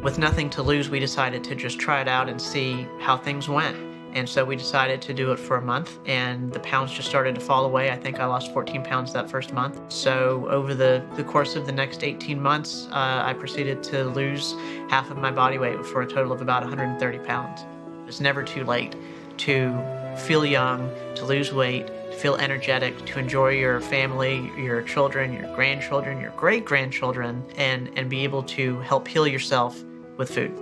With nothing to lose, we decided to just try it out and see how things went. And so we decided to do it for a month, and the pounds just started to fall away. I think I lost 14 pounds that first month. So over the course of the next 18 months, I proceeded to lose half of my body weight for a total of about 130 pounds. It's never too late to feel young, to lose weight, to feel energetic, to enjoy your family, your children, your grandchildren, your great-grandchildren, and be able to help heal yourself with food.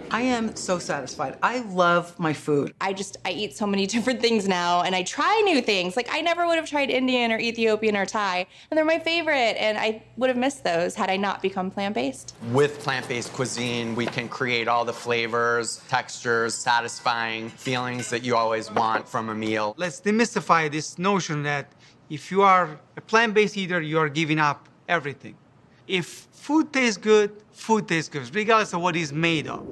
I am so satisfied. I love my food. I eat so many different things now, and I try new things. Like, I never would have tried Indian or Ethiopian or Thai, and they're my favorite, and I would have missed those had I not become plant-based. With plant-based cuisine, we can create all the flavors, textures, satisfying feelings that you always want from a meal. Let's demystify this notion that if you are a plant-based eater, you are giving up everything. If food tastes good, regardless of what it's made of.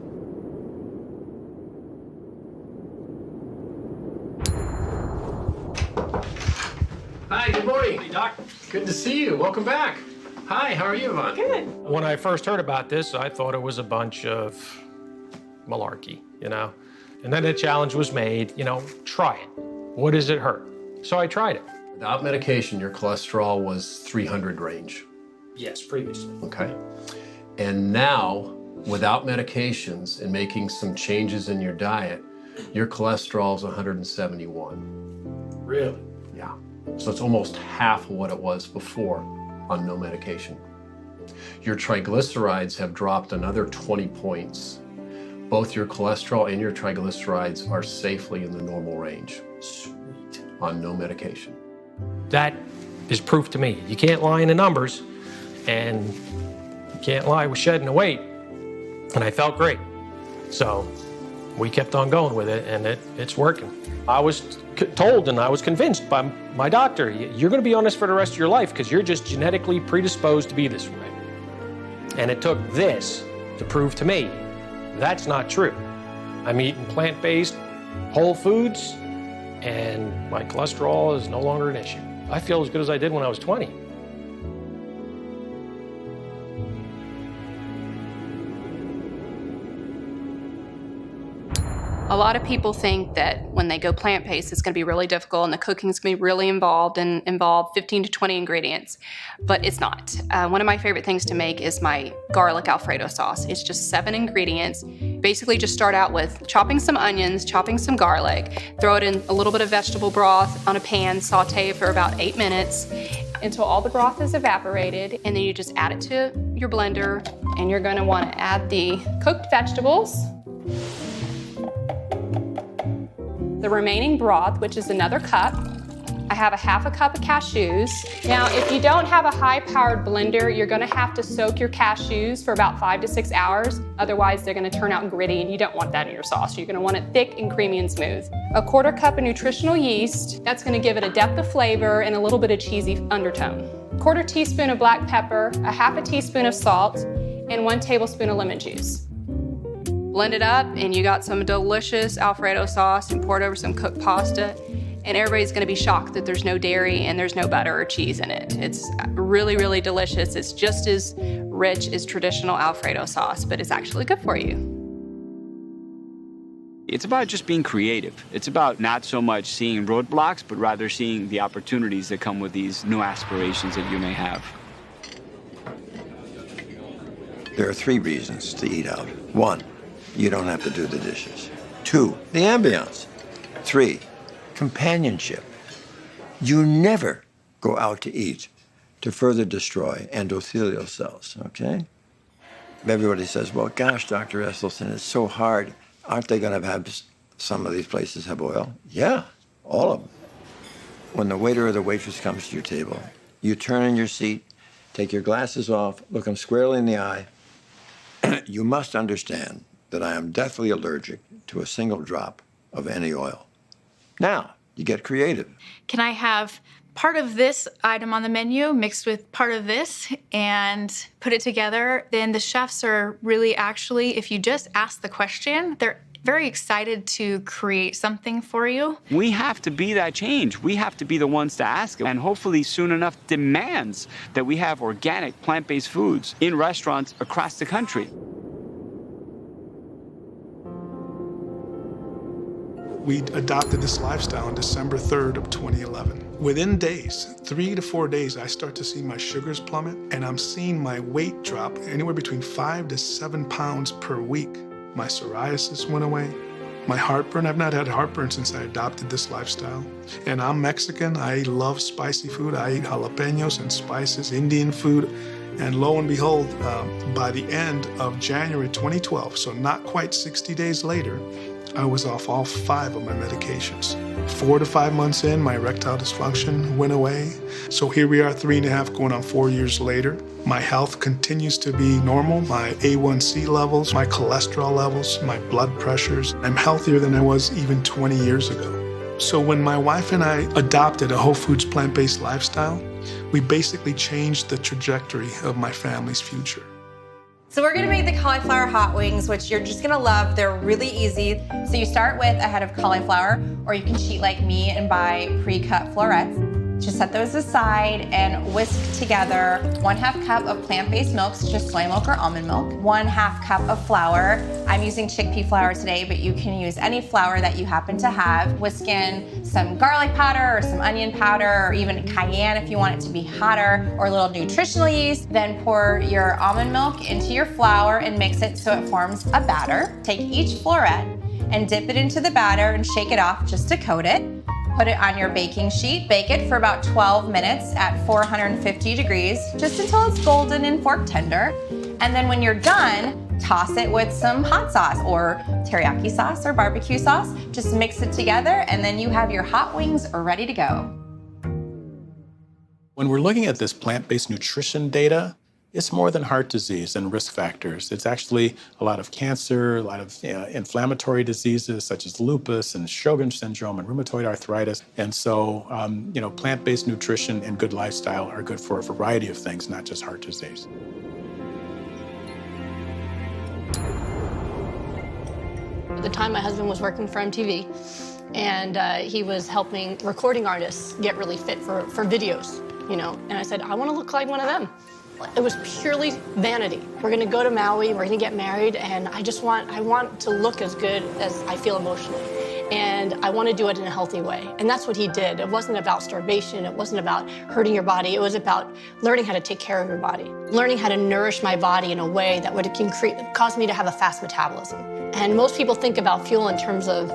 Hi, good morning. Hey, Doc. Good to see you. Welcome back. Hi, how are you, Yvonne? Good. When I first heard about this, I thought it was a bunch of malarkey, you know? And then a challenge was made, try it. What does it hurt? So I tried it. Without medication, your cholesterol was 300 range. Yes, previously. Okay. And now, without medications and making some changes in your diet, your cholesterol is 171. Really? Yeah. So it's almost half of what it was before on no medication. Your triglycerides have dropped another 20 points. Both your cholesterol and your triglycerides are safely in the normal range. Sweet. On no medication. That is proof to me. You can't lie in the numbers, and you can't lie with shedding the weight. And I felt great. So we kept on going with it, and it's working. I was told and I was convinced by my doctor, you're going to be on this for the rest of your life because you're just genetically predisposed to be this way. And it took this to prove to me that's not true. I'm eating plant-based, whole foods, and my cholesterol is no longer an issue. I feel as good as I did when I was 20. A lot of people think that when they go plant-based, it's going to be really difficult and the cooking's going to be really involved and involve 15 to 20 ingredients, but it's not. One of my favorite things to make is my garlic Alfredo sauce. It's just 7 ingredients. Basically just start out with chopping some onions, chopping some garlic, throw it in a little bit of vegetable broth on a pan, saute it for about 8 minutes until all the broth is evaporated, and then you just add it to your blender, and you're going to want to add the cooked vegetables, the remaining broth, which is another cup, I have a half a cup of cashews. Now, if you don't have a high-powered blender, you're gonna have to soak your cashews for about 5 to 6 hours. Otherwise, they're gonna turn out gritty, and you don't want that in your sauce. You're gonna want it thick and creamy and smooth. A 1/4 cup of nutritional yeast. That's gonna give it a depth of flavor and a little bit of cheesy undertone. 1/4 teaspoon of black pepper, a half a teaspoon of salt, and 1 tablespoon of lemon juice. Blend it up, and you got some delicious Alfredo sauce, and pour it over some cooked pasta. And everybody's gonna be shocked that there's no dairy and there's no butter or cheese in it. It's really, really delicious. It's just as rich as traditional Alfredo sauce, but it's actually good for you. It's about just being creative. It's about not so much seeing roadblocks, but rather seeing the opportunities that come with these new aspirations that you may have. There are 3 reasons to eat out. 1, you don't have to do the dishes. 2, the ambiance. 3, companionship. You never go out to eat to further destroy endothelial cells, okay? Everybody says, well, gosh, Dr. Esselstyn, it's so hard. Aren't they going to have some of these places have oil? Yeah, all of them. When the waiter or the waitress comes to your table, you turn in your seat, take your glasses off, look them squarely in the eye. You must understand that I am deathly allergic to a single drop of any oil. Now, you get creative. Can I have part of this item on the menu mixed with part of this and put it together? Then the chefs are really actually, if you just ask the question, they're very excited to create something for you. We have to be that change. We have to be the ones to ask, and hopefully soon enough demands that we have organic, plant-based foods in restaurants across the country. We adopted this lifestyle on December 3rd of 2011. Within days, 3 to 4 days, I start to see my sugars plummet, and I'm seeing my weight drop anywhere between 5 to 7 pounds per week. My psoriasis went away. My heartburn, I've not had heartburn since I adopted this lifestyle. And I'm Mexican, I love spicy food. I eat jalapenos and spices, Indian food. And lo and behold, by the end of January 2012, so not quite 60 days later, I was off all 5 of my medications. 4 to 5 months in, my erectile dysfunction went away. So here we are 3.5 going on 4 years later. My health continues to be normal. My A1C levels, my cholesterol levels, my blood pressures. I'm healthier than I was even 20 years ago. So when my wife and I adopted a whole foods plant-based lifestyle, we basically changed the trajectory of my family's future. So we're gonna make the cauliflower hot wings, which you're just gonna love. They're really easy. So you start with a head of cauliflower, or you can cheat like me and buy pre-cut florets. Just set those aside and whisk together 1/2 cup of plant-based milk, such as soy milk or almond milk, 1/2 cup of flour. I'm using chickpea flour today, but you can use any flour that you happen to have. Whisk in some garlic powder or some onion powder, or even cayenne if you want it to be hotter, or a little nutritional yeast. Then pour your almond milk into your flour and mix it so it forms a batter. Take each floret and dip it into the batter and shake it off just to coat it. Put it on your baking sheet. Bake it for about 12 minutes at 450 degrees, just until it's golden and fork tender. And then when you're done, toss it with some hot sauce or teriyaki sauce or barbecue sauce. Just mix it together, and then you have your hot wings ready to go. When we're looking at this plant-based nutrition data, it's more than heart disease and risk factors. It's actually a lot of cancer, a lot of inflammatory diseases such as lupus and Sjogren's syndrome and rheumatoid arthritis. And so, plant-based nutrition and good lifestyle are good for a variety of things, not just heart disease. At the time, my husband was working for MTV, and he was helping recording artists get really fit for videos, And I said, I want to look like one of them. It was purely vanity. We're gonna go to Maui, we're gonna get married, and I want to look as good as I feel emotionally. And I want to do it in a healthy way. And that's what he did. It wasn't about starvation, it wasn't about hurting your body, it was about learning how to take care of your body. learning how to nourish my body in a way that would cause me to have a fast metabolism. And most people think about fuel in terms of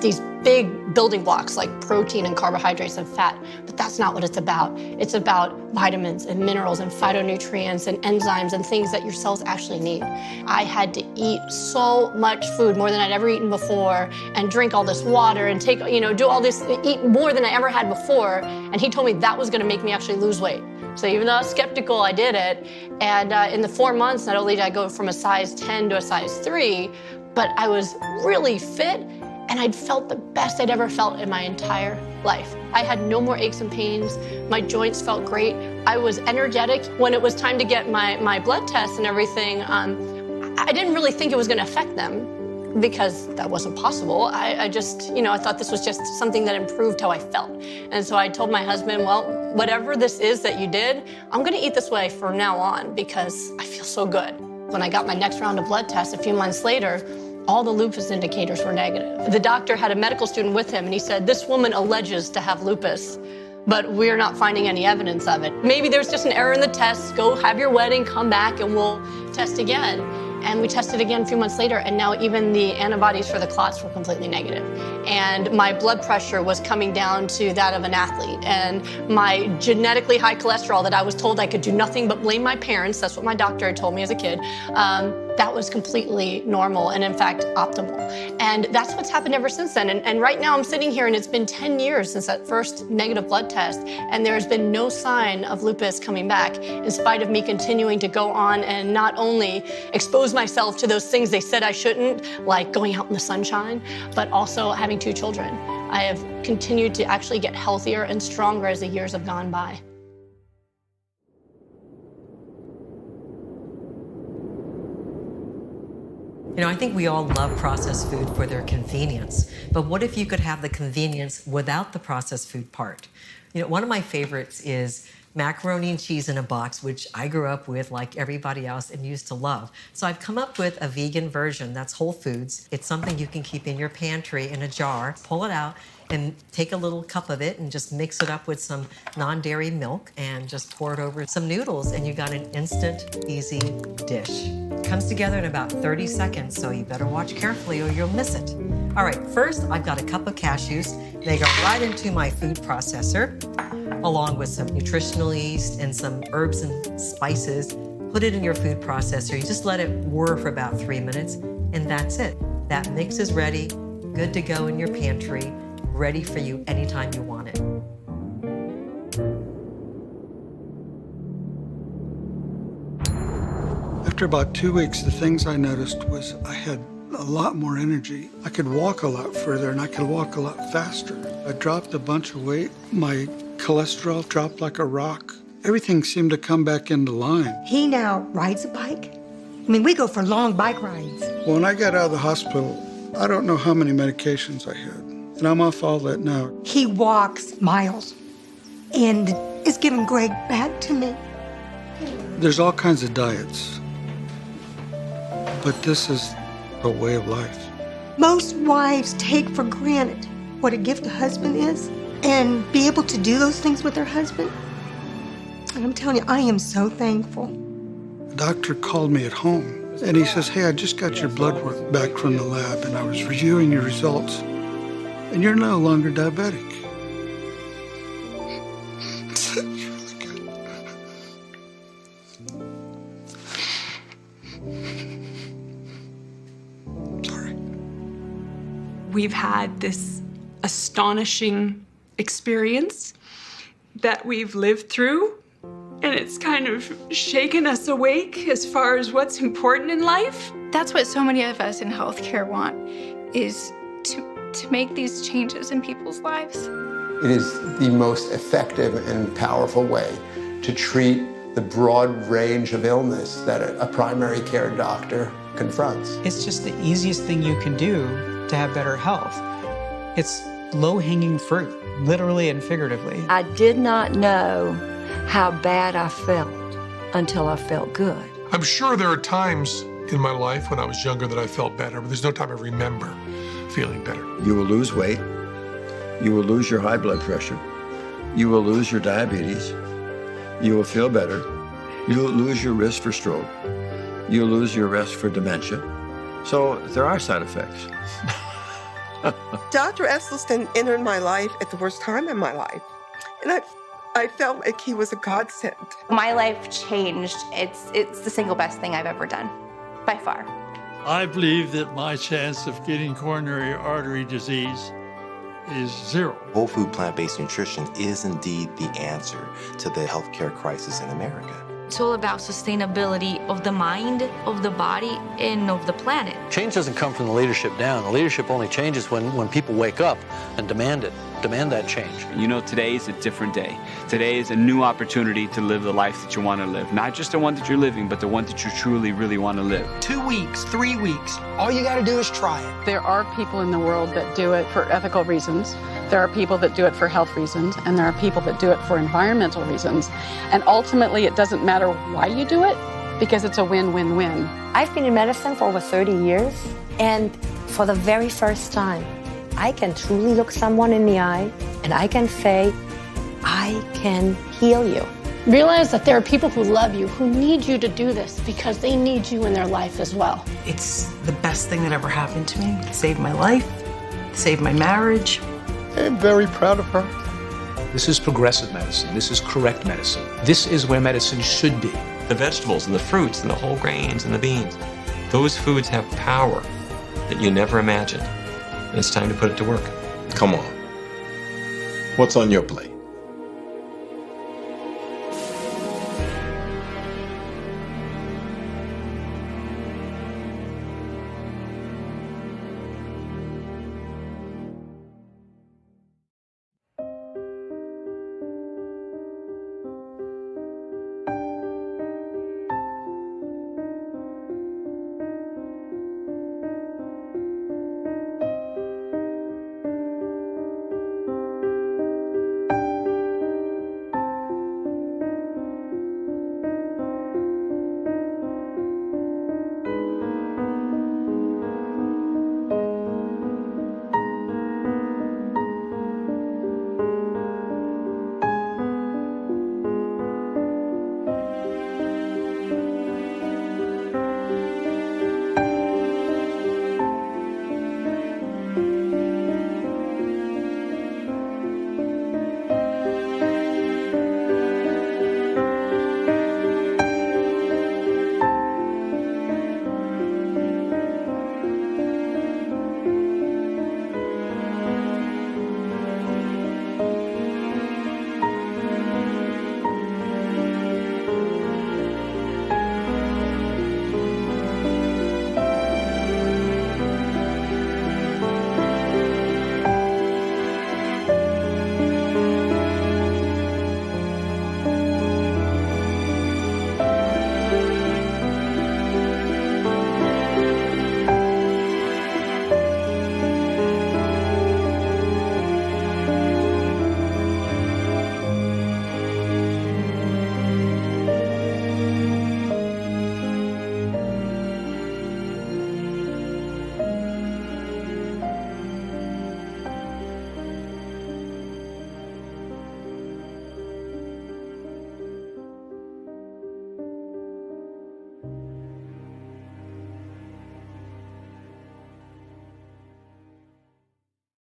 these big building blocks like protein and carbohydrates and fat, but that's not what it's about. It's about vitamins and minerals and phytonutrients and enzymes and things that your cells actually need. I had to eat so much food, more than I'd ever eaten before, and drink all this water and take, do all this, eat more than I ever had before. And he told me that was gonna make me actually lose weight. So even though I was skeptical, I did it. And in the 4 months, not only did I go from a size 10 to a size 3, but I was really fit, and I'd felt the best I'd ever felt in my entire life. I had no more aches and pains. My joints felt great. I was energetic. When it was time to get my blood tests and everything, I didn't really think it was gonna affect them because that wasn't possible. I just, I thought this was just something that improved how I felt. And so I told my husband, well, whatever this is that you did, I'm gonna eat this way from now on because I feel so good. When I got my next round of blood tests a few months later, all the lupus indicators were negative. The doctor had a medical student with him and he said, this woman alleges to have lupus, but we're not finding any evidence of it. Maybe there's just an error in the test. Go have your wedding, come back, and we'll test again. And we tested again a few months later, and now even the antibodies for the clots were completely negative. And my blood pressure was coming down to that of an athlete. And my genetically high cholesterol that I was told I could do nothing but blame my parents, that's what my doctor had told me as a kid, that was completely normal and in fact optimal. And that's what's happened ever since then. And right now I'm sitting here and it's been 10 years since that first negative blood test, and there's been no sign of lupus coming back in spite of me continuing to go on and not only expose myself to those things they said I shouldn't, like going out in the sunshine, but also having 2 children. I have continued to actually get healthier and stronger as the years have gone by. I think we all love processed food for their convenience, but what if you could have the convenience without the processed food part? One of my favorites is macaroni and cheese in a box, which I grew up with like everybody else and used to love. So I've come up with a vegan version that's whole foods. It's something you can keep in your pantry in a jar, pull it out, and take a little cup of it and just mix it up with some non-dairy milk and just pour it over some noodles, and you got an instant, easy dish. Comes together in about 30 seconds, so you better watch carefully or you'll miss it. All right, first I've got a cup of cashews. They go right into my food processor, along with some nutritional yeast and some herbs and spices. Put it in your food processor. You just let it whir for about 3 minutes, and that's it. That mix is ready, good to go in your pantry, ready for you anytime you want it. After about 2 weeks, the things I noticed was I had a lot more energy. I could walk a lot further and I could walk a lot faster. I dropped a bunch of weight. My cholesterol dropped like a rock. Everything seemed to come back into line. He now rides a bike. We go for long bike rides. When I got out of the hospital, I don't know how many medications I had, and I'm off all that now. He walks miles and is giving Greg back to me. There's all kinds of diets, but this is a way of life. Most wives take for granted what a gift a husband is and be able to do those things with their husband. And I'm telling you, I am so thankful. The doctor called me at home and he says, hey, I just got your blood work back from the lab and I was reviewing your results and you're no longer diabetic. It's really good. We've had this astonishing experience that we've lived through, and it's kind of shaken us awake as far as what's important in life. That's what so many of us in healthcare want, is to make these changes in people's lives. It is the most effective and powerful way to treat the broad range of illness that a primary care doctor confronts. It's just the easiest thing you can do to have better health. It's low-hanging fruit, literally and figuratively. I did not know how bad I felt until I felt good. I'm sure there are times in my life when I was younger that I felt better, but there's no time I remember feeling better. You will lose weight. You will lose your high blood pressure. You will lose your diabetes. You will feel better. You lose your risk for stroke. You lose your risk for dementia. So there are side effects. Dr. Esselstyn entered my life at the worst time in my life. And I felt like he was a godsend. My life changed. It's the single best thing I've ever done, by far. I believe that my chance of getting coronary artery disease is 0. Whole food plant-based nutrition is indeed the answer to the healthcare crisis in America. It's all about sustainability of the mind, of the body, and of the planet. Change doesn't come from the leadership down. The leadership only changes when people wake up and demand that change. You know, today is a different day. Today is a new opportunity to live the life that you want to live. Not just the one that you're living, but the one that you truly, really want to live. 2 weeks, 3 weeks, all you gotta do is try it. There are people in the world that do it for ethical reasons. There are people that do it for health reasons, and there are people that do it for environmental reasons. And ultimately, it doesn't matter why you do it, because it's a win-win-win. I've been in medicine for over 30 years, and for the very first time, I can truly look someone in the eye, and I can say, I can heal you. Realize that there are people who love you, who need you to do this because they need you in their life as well. It's the best thing that ever happened to me. It saved my life, saved my marriage. I'm very proud of her. This is progressive medicine. This is correct medicine. This is where medicine should be. The vegetables and the fruits and the whole grains and the beans, those foods have power that you never imagined. And it's time to put it to work. Come on. What's on your plate?